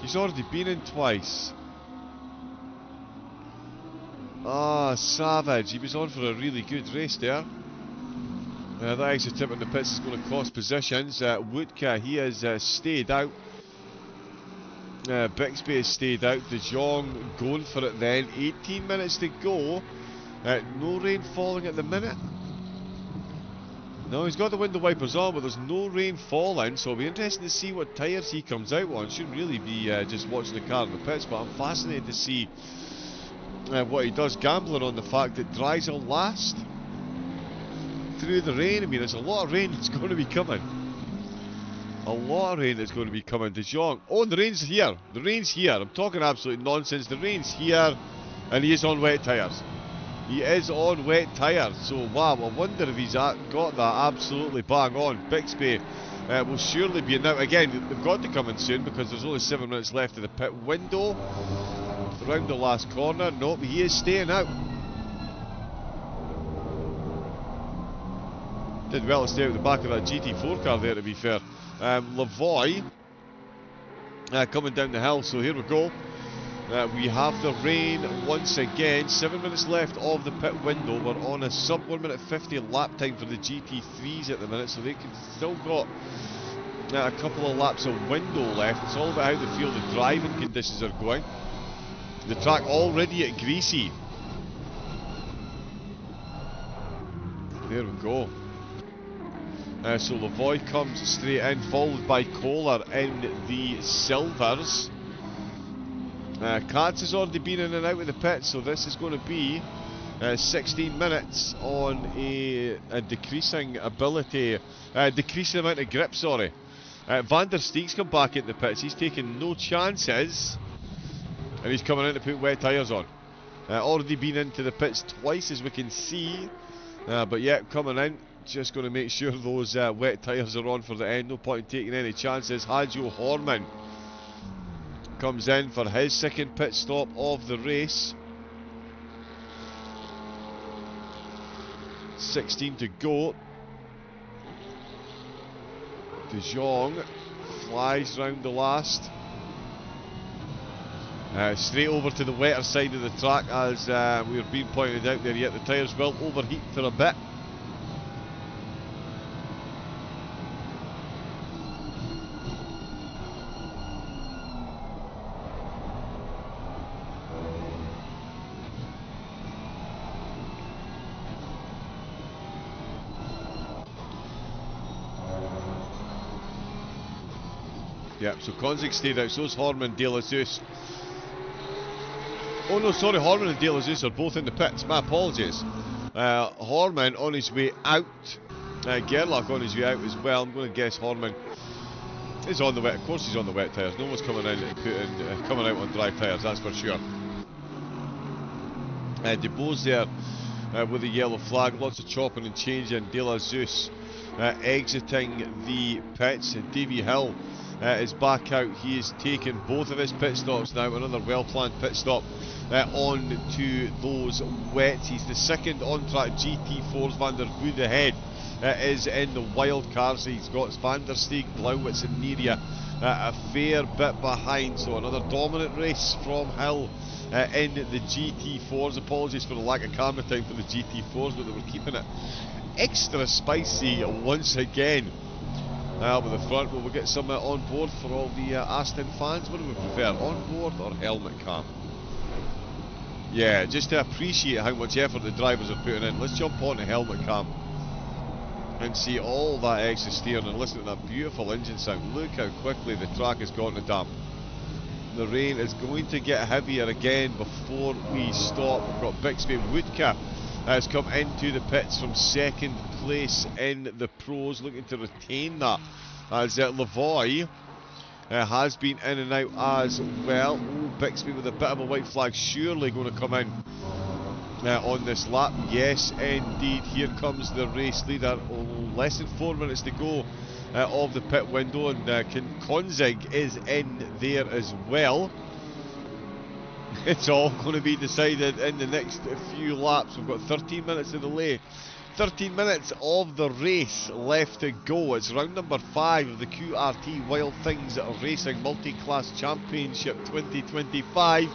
He's already been in twice. Ah, savage. He was on for a really good race there. That extra tip in the pits is going to cost positions. Woodka, he has stayed out. Bixby has stayed out. De Jong going for it then. 18 minutes to go. No rain falling at the minute. No, he's got the window wipers on, but there's no rain falling, so it'll be interesting to see what tyres he comes out on. Shouldn't really be just watching the car in the pits, but I'm fascinated to see what he does, gambling on the fact that dries will last through the rain. I mean, there's a lot of rain that's going to be coming. A lot of rain that's going to be coming. De Jong. Oh, and the rain's here. The rain's here. I'm talking absolute nonsense. The rain's here, and he is on wet tyres. He is on wet tyres. So, wow, I wonder if he's got that absolutely bang on. Bixby will surely be in now. Again, they've got to come in soon because there's only 7 minutes left of the pit window. Around the last corner. Nope, he is staying out. Did well to stay out the back of that GT4 car there, to be fair. Lavoie coming down the hill, so here we go. We have the rain once again. 7 minutes left of the pit window. We're on a sub 1 minute 50 lap time for the GT3s at the minute, so they can still got a couple of laps of window left. It's all about how they feel the driving conditions are going. The track already at greasy. There we go. So Lavoie comes straight in, followed by Kohler in the silvers. Katz has already been in and out of the pit, so this is going to be 16 minutes on a decreasing ability, decreasing amount of grip, sorry. Van der Steeg's come back into the pits. He's taking no chances, and he's coming in to put wet tyres on. Already been into the pits twice, as we can see, but yeah, coming in, just going to make sure those wet tyres are on for the end. No point in taking any chances. Hajo Horman comes in for his second pit stop of the race. 16 to go. De Jong flies round the last. Straight over to the wetter side of the track, as we were being pointed out there, yet the tyres will overheat for a bit. Yeah, so Konzig stayed out, so's Horman, De La Zeus. Oh no, sorry, Horman and De La Zeus are both in the pits, my apologies. Horman on his way out, Gerlach on his way out as well. I'm going to guess Horman is on the wet, of course he's on the wet tyres. No one's coming in and coming out on dry tyres, that's for sure. De Beau's there with the yellow flag, lots of chopping and changing. De La Zeus exiting the pits. Davy Hill is back out. He has taken both of his pit stops now. Another well-planned pit stop on to those wets. He's the second on-track GT4s. Van der Voorde ahead is in the wild cars. He's got Van der Steeg, Blauwitz and Neria a fair bit behind. So another dominant race from Hill in the GT4s. Apologies for the lack of camera time for the GT4s, but they were keeping it extra spicy once again. With the front, we'll get some on board for all the Aston fans. What do we prefer, on board or helmet cam? Yeah, just to appreciate how much effort the drivers are putting in, let's jump on the helmet cam and see all that extra steering and listen to that beautiful engine sound. Look how quickly the track has gone to damp. The rain is going to get heavier again before we stop. We've got Bixby. Woodka has come into the pits from second place in the pros, looking to retain that, as Lavoie has been in and out as well. Oh, Bixby with a bit of a white flag, surely going to come in on this lap. Yes, indeed. Here comes the race leader. Oh, less than 4 minutes to go of the pit window, and Konzig is in there as well. It's all going to be decided in the next few laps. We've got 13 minutes of delay. 13 minutes of the race left to go. It's round number 5 of the QRT Wild Things Racing Multiclass Championship 2025.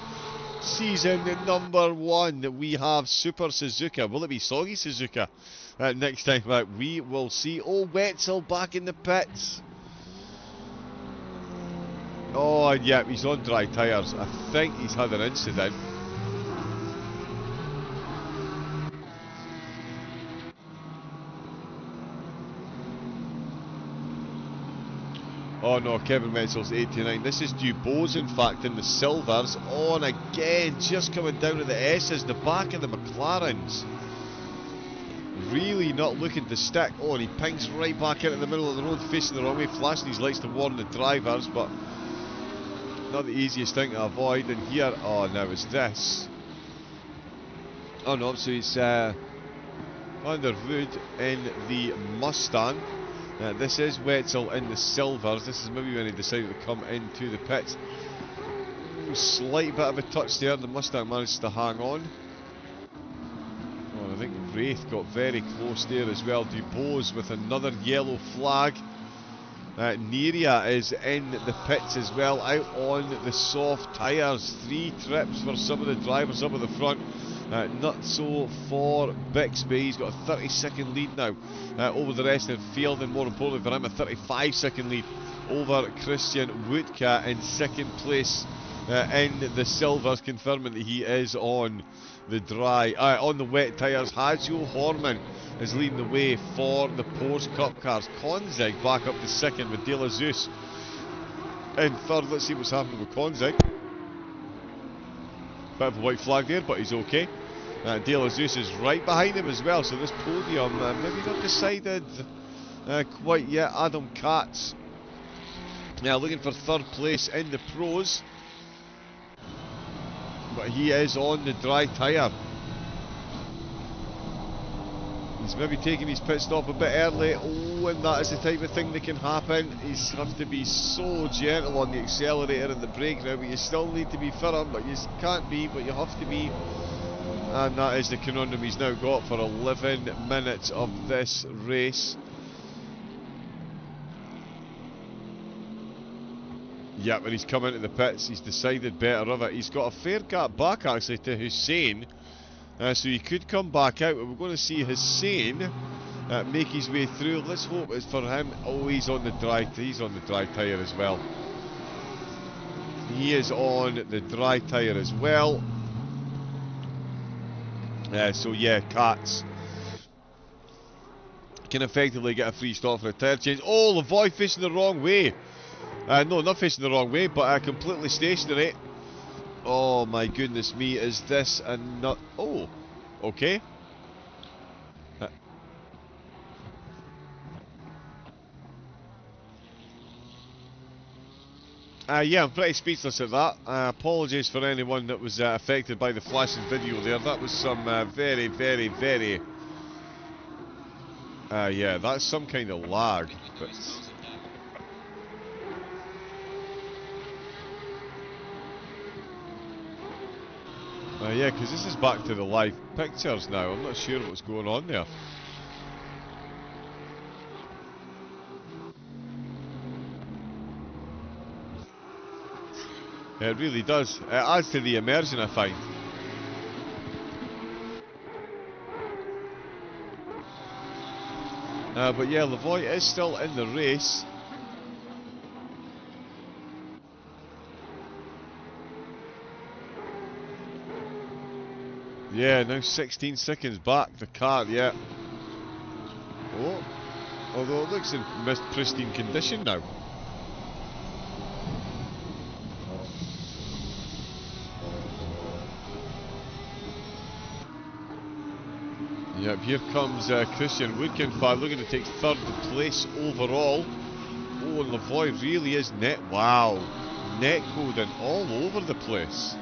Season number 1. We have Super Suzuka. Will it be Soggy Suzuka next time out? We will see. Oh, Wetzel back in the pits. Oh, and yeah, he's on dry tyres. I think he's had an incident. Oh no, Kevin Wetzel's 89. This is Dubose, in fact, in the silvers. On again, just coming down to the S's, the back of the McLarens. Really not looking to stick. Oh, and he pings right back into the middle of the road, facing the wrong way, flashing his lights to warn the drivers, but not the easiest thing to avoid. And here, oh, now it's this. Oh no, so it's Underwood in the Mustang. This is Wetzel in the silvers. This is maybe when he decided to come into the pits. Slight bit of a touch there. The Mustang managed to hang on. Oh, I think Wraith got very close there as well. Dubose with another yellow flag. Neria is in the pits as well, out on the soft tyres. 3 trips for some of the drivers up at the front. Not so for Bixby. He's got a 30-second lead now over the rest of the field, and more importantly for him, a 35-second lead over Christian Wutke in second place in the silvers, confirming that he is on the on the wet tyres. Hajo Horman is leading the way for the Porsche Cup cars. Konzig back up to second with De La Zeus in third. Let's see what's happening with Konzig. Bit of a white flag there, but he's okay. De La Zeus is right behind him as well, so this podium maybe not decided quite yet. Adam Katz looking for third place in the pros, but he is on the dry tyre. He's maybe taking his pit stop a bit early. Oh, and that is the type of thing that can happen. He has to be so gentle on the accelerator and the brake now, but you still need to be firm, but you can't be, but you have to be. And that is the conundrum he's now got for 11 minutes of this race. Yep, and he's come into the pits. He's decided better of it. He's got a fair gap back actually to Hussein. So he could come back out, but we're going to see Hussein make his way through. Let's hope it's for him. Oh, he's on the dry tyre as well. He is on the dry tyre as well. So yeah, Katz can effectively get a free stop for a tyre change. Oh, Lavoie facing the wrong way. No, not facing the wrong way, but completely stationary. Oh my goodness me, is this a nut? Oh, okay. Yeah, I'm pretty speechless at that. Apologies for anyone that was affected by the flashing video there. That was some very, very, very... yeah, that's some kind of lag. But yeah, because this is back to the live pictures now. I'm not sure what's going on there. It really does. It adds to the immersion, I find. But yeah, Lavoie is still in the race. Yeah, now 16 seconds back, the car, yeah. Oh, although it looks in pristine condition now. Yep, here comes Christian Woodkin looking to take third place overall. Oh, Oh, and Lavoy really is wow, net coding all over the place.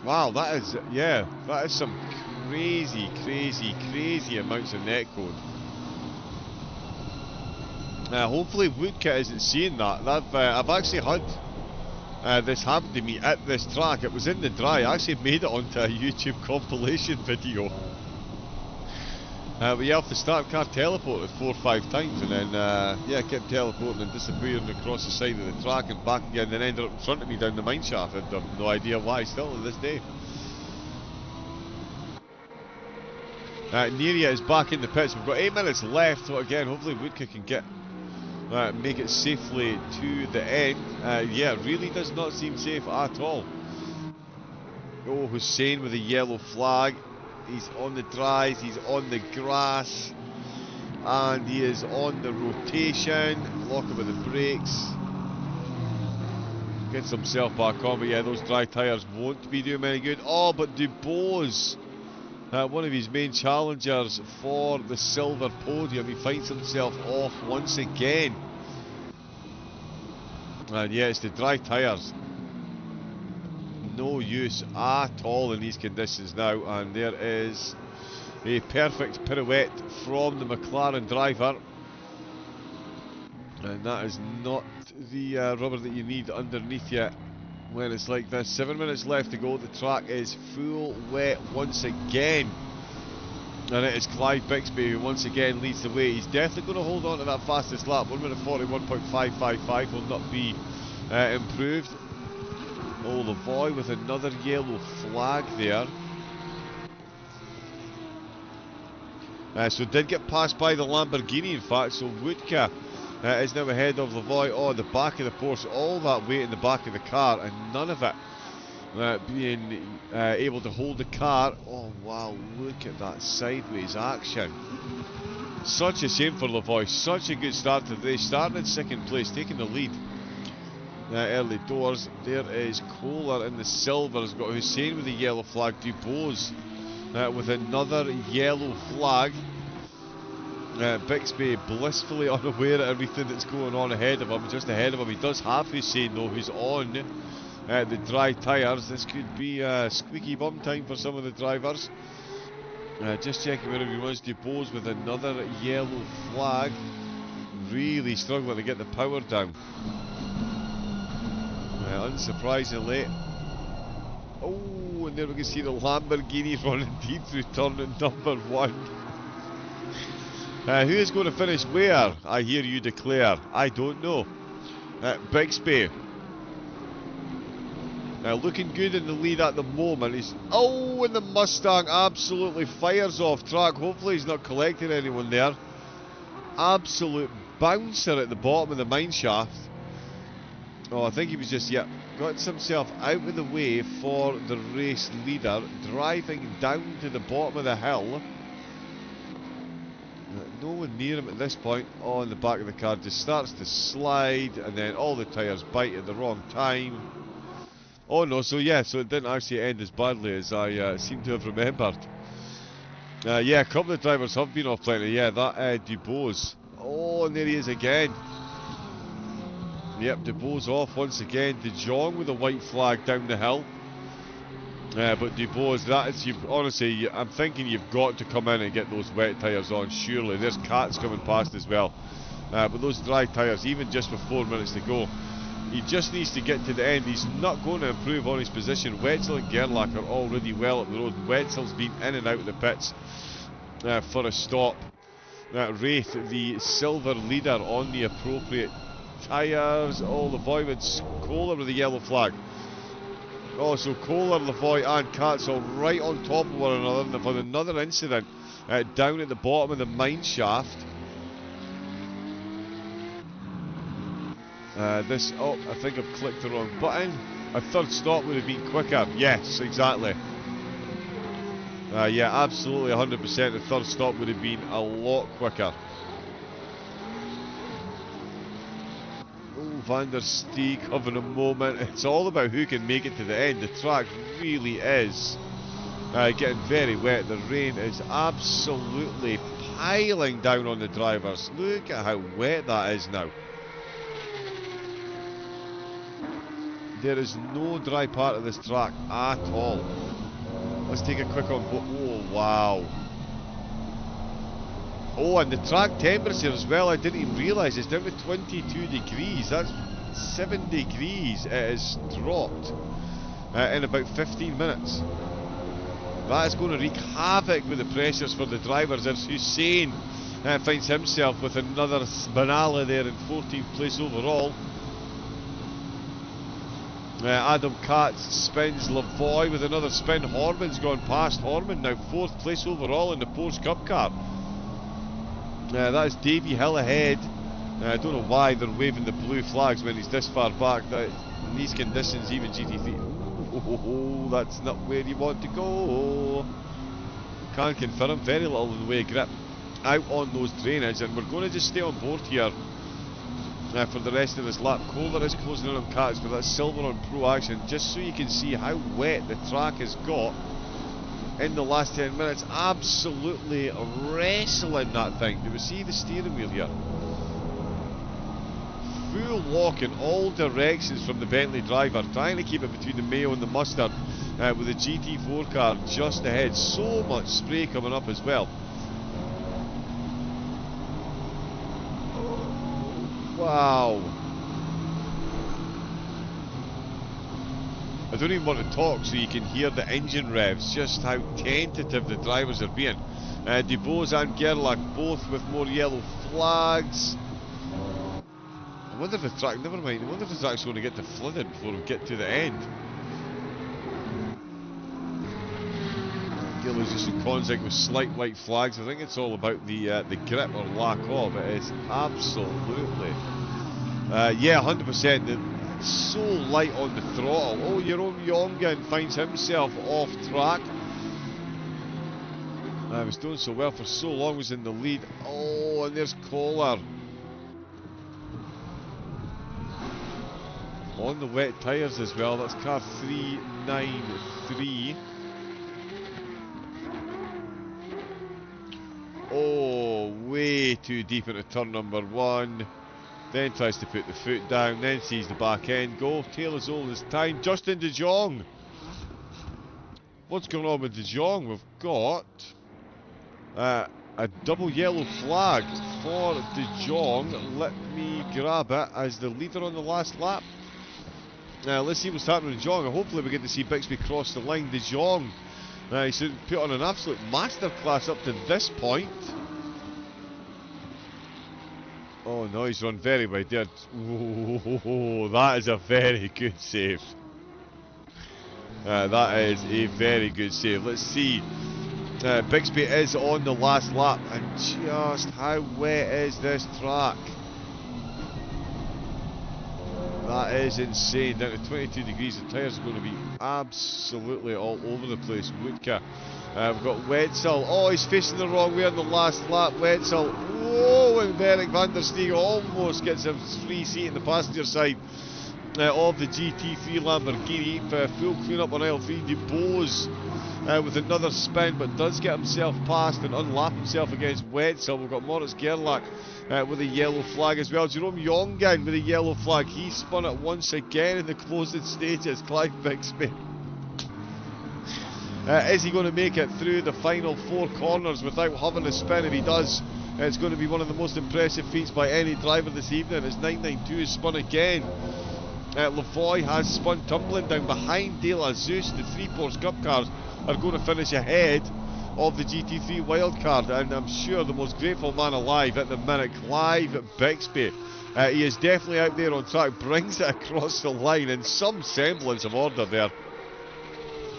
Wow, that is, yeah, that is some crazy, crazy, crazy amounts of net code. Hopefully Woodkit isn't seeing that. I've actually had this happen to me at this track. It was in the dry. I actually made it onto a YouTube compilation video. But yeah, off the start car teleported 4 or 5 times, and then yeah, kept teleporting and disappearing across the side of the track and back again, and then ended up in front of me down the mine shaft. I have no idea why still to this day. Neria is back in the pits. We've got 8 minutes left, so again, hopefully Woodkick can get make it safely to the end. Yeah, it really does not seem safe at all. Oh, Hussein with a yellow flag. He's on the dries, he's on the grass, and he is on the rotation. Lock him with the brakes. Gets himself back on, but yeah, those dry tyres won't be doing any good. Oh, but Dubose, one of his main challengers for the silver podium, he finds himself off once again. And yeah, it's the dry tyres. No use at all in these conditions now, and there is a perfect pirouette from the McLaren driver, and that is not the rubber that you need underneath you when it's like this. 7 minutes left to go. The track is full wet once again, and it is Clive Bixby who once again leads the way. He's definitely going to hold on to that fastest lap. 1 minute 41.555 will not be improved. Oh, Lavoy with another yellow flag there. So did get passed by the Lamborghini, in fact, so Woodka is now ahead of Lavoy. Oh, the back of the Porsche, all that weight in the back of the car, and none of it being able to hold the car. Oh, wow, look at that sideways action. Such a shame for Lavoy, such a good start to the race, starting in second place, taking the lead. Early doors. There is Kohler in the silver. Has got Hussein with the yellow flag. Dubose with another yellow flag. Bixby blissfully unaware of everything that's going on ahead of him, just ahead of him. He does have Hussein though, who's on the dry tyres. This could be squeaky bum time for some of the drivers. Just checking where he was. Dubose with another yellow flag. Really struggling to get the power down. Unsurprisingly. Oh, and there we can see the Lamborghini running deep through turn number 1. Who is going to finish where? I hear you declare. I don't know. Bixby. Looking good in the lead at the moment. He's, oh, and the Mustang absolutely fires off track. Hopefully he's not collecting anyone there. Absolute bouncer at the bottom of the mine shaft. Oh, I think he was just, yeah, got himself out of the way for the race leader, driving down to the bottom of the hill. No one near him at this point. Oh, and the back of the car just starts to slide, and then all the tyres bite at the wrong time. Oh no, so yeah, so it didn't actually end as badly as I seem to have remembered. Yeah, a couple of drivers have been off plenty. Yeah, that Dubose. Oh, and there he is again. Yep, Dubose off once again. De Jong with a white flag down the hill. But Dubose, that is, honestly, I'm thinking you've got to come in and get those wet tyres on, surely. There's Katz coming past as well. But those dry tyres, even just with 4 minutes to go, he just needs to get to the end. He's not going to improve on his position. Wetzel and Gerlach are already well up the road. Wetzel's been in and out of the pits for a stop. Wraith, the silver leader, on the appropriate tyres. Oh, Lavoy with Kohler with the yellow flag. Oh, so Kohler, Lavoy and Katz all right on top of one another. And they've had another incident down at the bottom of the mine shaft. Oh, I think I've clicked the wrong button. A third stop would have been quicker. Yes, exactly. Yeah, absolutely 100%. The third stop would have been a lot quicker. Oh, Van der Steeg having a moment. It's all about who can make it to the end. The track really is getting very wet. The rain is absolutely piling down on the drivers. Look at how wet that is now. There is no dry part of this track at all. Let's take a quick on. Oh, wow. Oh, and the track temperature as well, I didn't even realise, it's down to 22 degrees. That's 7 degrees it has dropped in about 15 minutes. That is going to wreak havoc with the pressures for the drivers as Hussein finds himself with another banana there in 14th place overall. Adam Katz spins Lavoy with another spin. Horman's gone past Horman, now 4th place overall in the Porsche Cup car. That is Davy Hill ahead. I don't know why they're waving the blue flags when he's this far back. In these conditions, even GT3. Oh, that's not where you want to go. Can't confirm, very little in the way of grip out on those drainage, and we're going to just stay on board here for the rest of this lap. Kohler is closing in on Katz with that silver on Pro Action, just so you can see how wet the track has got in the last 10 minutes. Absolutely wrestling that thing. Do we see the steering wheel here? Full lock in all directions from the Bentley driver, trying to keep it between the Mayo and the Mustard, with the GT4 car just ahead. So much spray coming up as well. Wow. I don't even want to talk so you can hear the engine revs, just how tentative the drivers are being. DeBose and Gerlach both with more yellow flags. I wonder if the track, never mind, I wonder if the track's going to get to flooded before we get to the end. Gillows just in Konzig with slight white flags. I think it's all about the grip or lack of. It is absolutely, yeah, 100%. So light on the throttle. Oh, Jerome Jongen finds himself off track. I was doing so well for so long, was in the lead. Oh, and there's Kohler on the wet tyres as well. That's car 393. Oh, way too deep into turn number 1. Then tries to put the foot down, then sees the back end go. Tail is all this time. Justin De Jong. What's going on with De Jong? We've got a double yellow flag for De Jong. Let me grab it as the leader on the last lap. Let's see what's happening with De Jong. Hopefully we get to see Bixby cross the line. De Jong, he's put on an absolute masterclass up to this point. Oh no, he's run very wide there. Oh, that is a very good save. That is a very good save. Let's see. Bixby is on the last lap, and just how wet is this track? That is insane. Down to 22 degrees. The tyres are going to be absolutely all over the place. Wutka. We've got Wetzel. Oh, he's facing the wrong way on the last lap. Wetzel. Whoa, and Derek van der Steeg almost gets a free seat in the passenger side of the GT3 Lamborghini. Full clean up on aisle 3. DeBose with another spin, but does get himself past and unlap himself against Wetzel. We've got Moritz Gerlach with a yellow flag as well. Jerome Jongen with a yellow flag. He spun it once again in the closing stages. Clive Bixby. Is he going to make it through the final 4 corners without having a spin? If he does, it's going to be one of the most impressive feats by any driver this evening. It's 992 is spun again. Lavoy has spun tumbling down behind De La Zeus. The 3 Porsche Cup cars are going to finish ahead of the GT3 wildcard, and I'm sure the most grateful man alive at the minute, Clive Bixby. He is definitely out there on track, brings it across the line in some semblance of order there.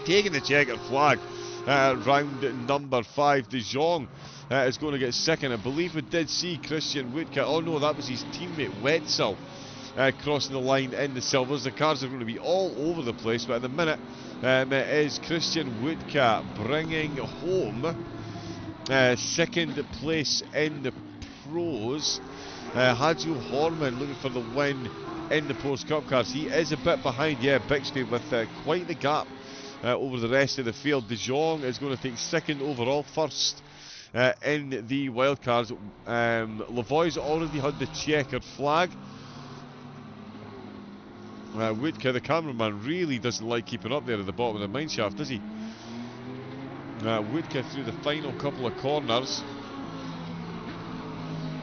Taking the checkered flag, round number 5. De Jong is going to get second. I believe we did see Christian Wutka. Oh no, that was his teammate Wetzel crossing the line in the silvers. The cars are going to be all over the place, but at the minute it is Christian Wutka bringing home second place in the pros. Hajo Horman looking for the win in the Porsche Cup cars. He is a bit behind, yeah, Bixby with quite the gap over the rest of the field. De Jong is going to take second overall. First in the wildcards. Lavoie's already had the checkered flag. Woodke, the cameraman, really doesn't like keeping up there at the bottom of the mineshaft, does he? Woodke through the final couple of corners.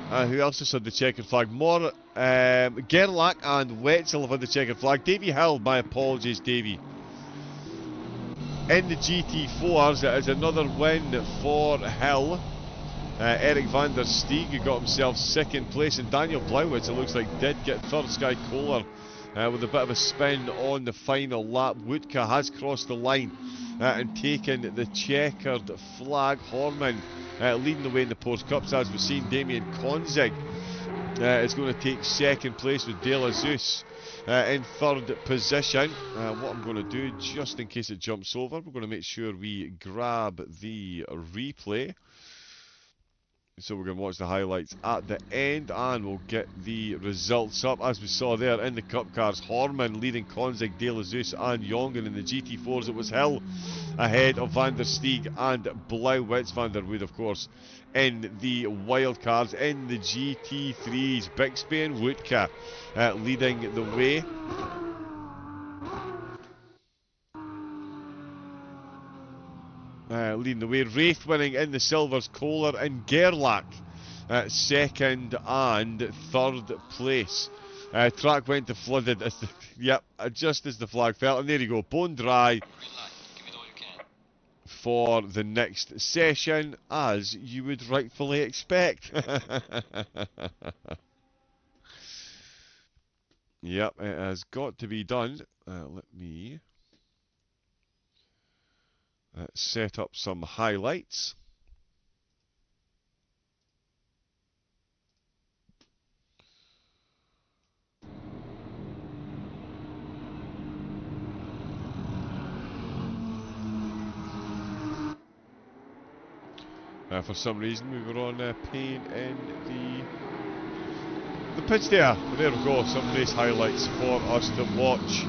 Who else has had the checkered flag? More Gerlach and Wetzel have had the checkered flag. Davy Hill, my apologies, Davy. In the GT4s, it is another win for Hill. Eric van der Steeg, who got himself second place, and Daniel Blauwitz, it looks like, did get third. Sky Kohler with a bit of a spin on the final lap. Woodke has crossed the line and taken the checkered flag. Horman leading the way in the Porsche Cups, as we've seen. Damien Konzig is going to take second place with De La Zeus in third position. What I'm going to do, just in case it jumps over, we're going to make sure we grab the replay. So we're going to watch the highlights at the end, and we'll get the results up. As we saw there in the Cup cars, Horman leading Konzig, De La Zeus and Jongen. In the GT4s, it was Hill ahead of Van der Steeg and Blauwitz. Van der Wood, of course, in the wild cards. In the GT3s, Bixby and Woodke leading the way. Leading the way. Wraith winning in the silvers. Kohler and Gerlach second and third place. Track went to flooded as the, yep, just as the flag fell, and there you go, bone dry for the next session, as you would rightfully expect. Yep, it has got to be done. Let me set up some highlights. For some reason we were on paint in the pitch there. There we go, some race highlights for us to watch.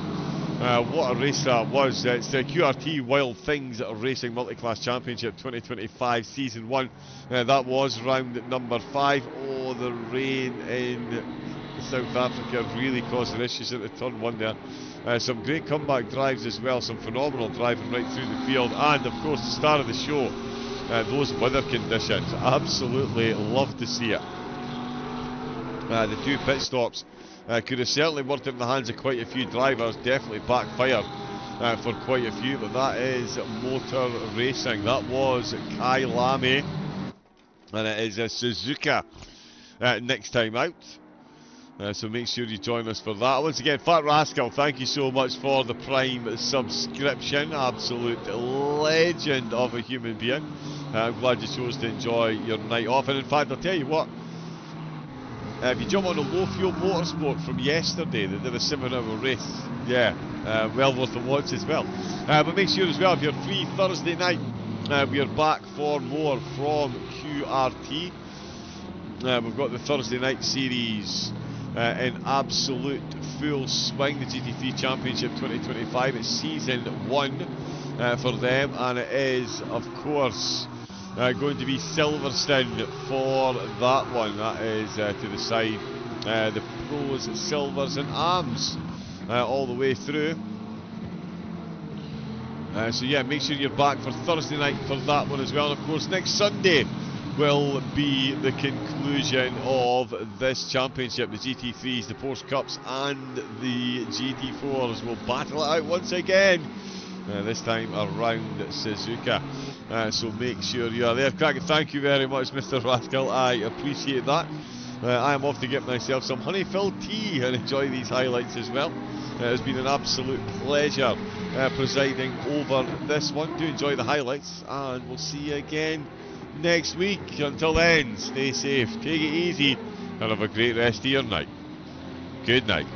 What a race that was. It's the QRT Wild Things Racing Multiclass Championship 2025 Season 1. That was round number 5. Oh, the rain in South Africa really causing issues at the turn 1 there. Some great comeback drives as well, some phenomenal driving right through the field, and of course the star of the show, those weather conditions. Absolutely love to see it. The two pit stops could have certainly worked in the hands of quite a few drivers, definitely backfired for quite a few, but that is motor racing. That was Kyalami, and it is Suzuka next time out. So make sure you join us for that. Once again, Fat Rascal, thank you so much for the Prime subscription. Absolute legend of a human being. I'm glad you chose to enjoy your night off. And in fact, I'll tell you what, if you jump on a low fuel motorsport from yesterday, they did a 7-hour race. Yeah, well worth the watch as well. But make sure as well, if you're free Thursday night, we are back for more from QRT. We've got the Thursday night series in absolute full swing. The GT3 Championship 2025, it's season 1 for them, and it is, of course, going to be Silverstone for that one. That is to the side, the pros, silvers and arms all the way through. So yeah, make sure you're back for Thursday night for that one as well. And of course, next Sunday will be the conclusion of this championship. The GT3s, the Porsche Cups and the GT4s will battle it out once again. This time around Suzuka. So make sure you are there. Craig, thank you very much, Mr. Rascal. I appreciate that. I am off to get myself some honey-filled tea and enjoy these highlights as well. It has been an absolute pleasure presiding over this one. Do enjoy the highlights, and we'll see you again next week. Until then, stay safe, take it easy, and have a great rest of your night. Good night.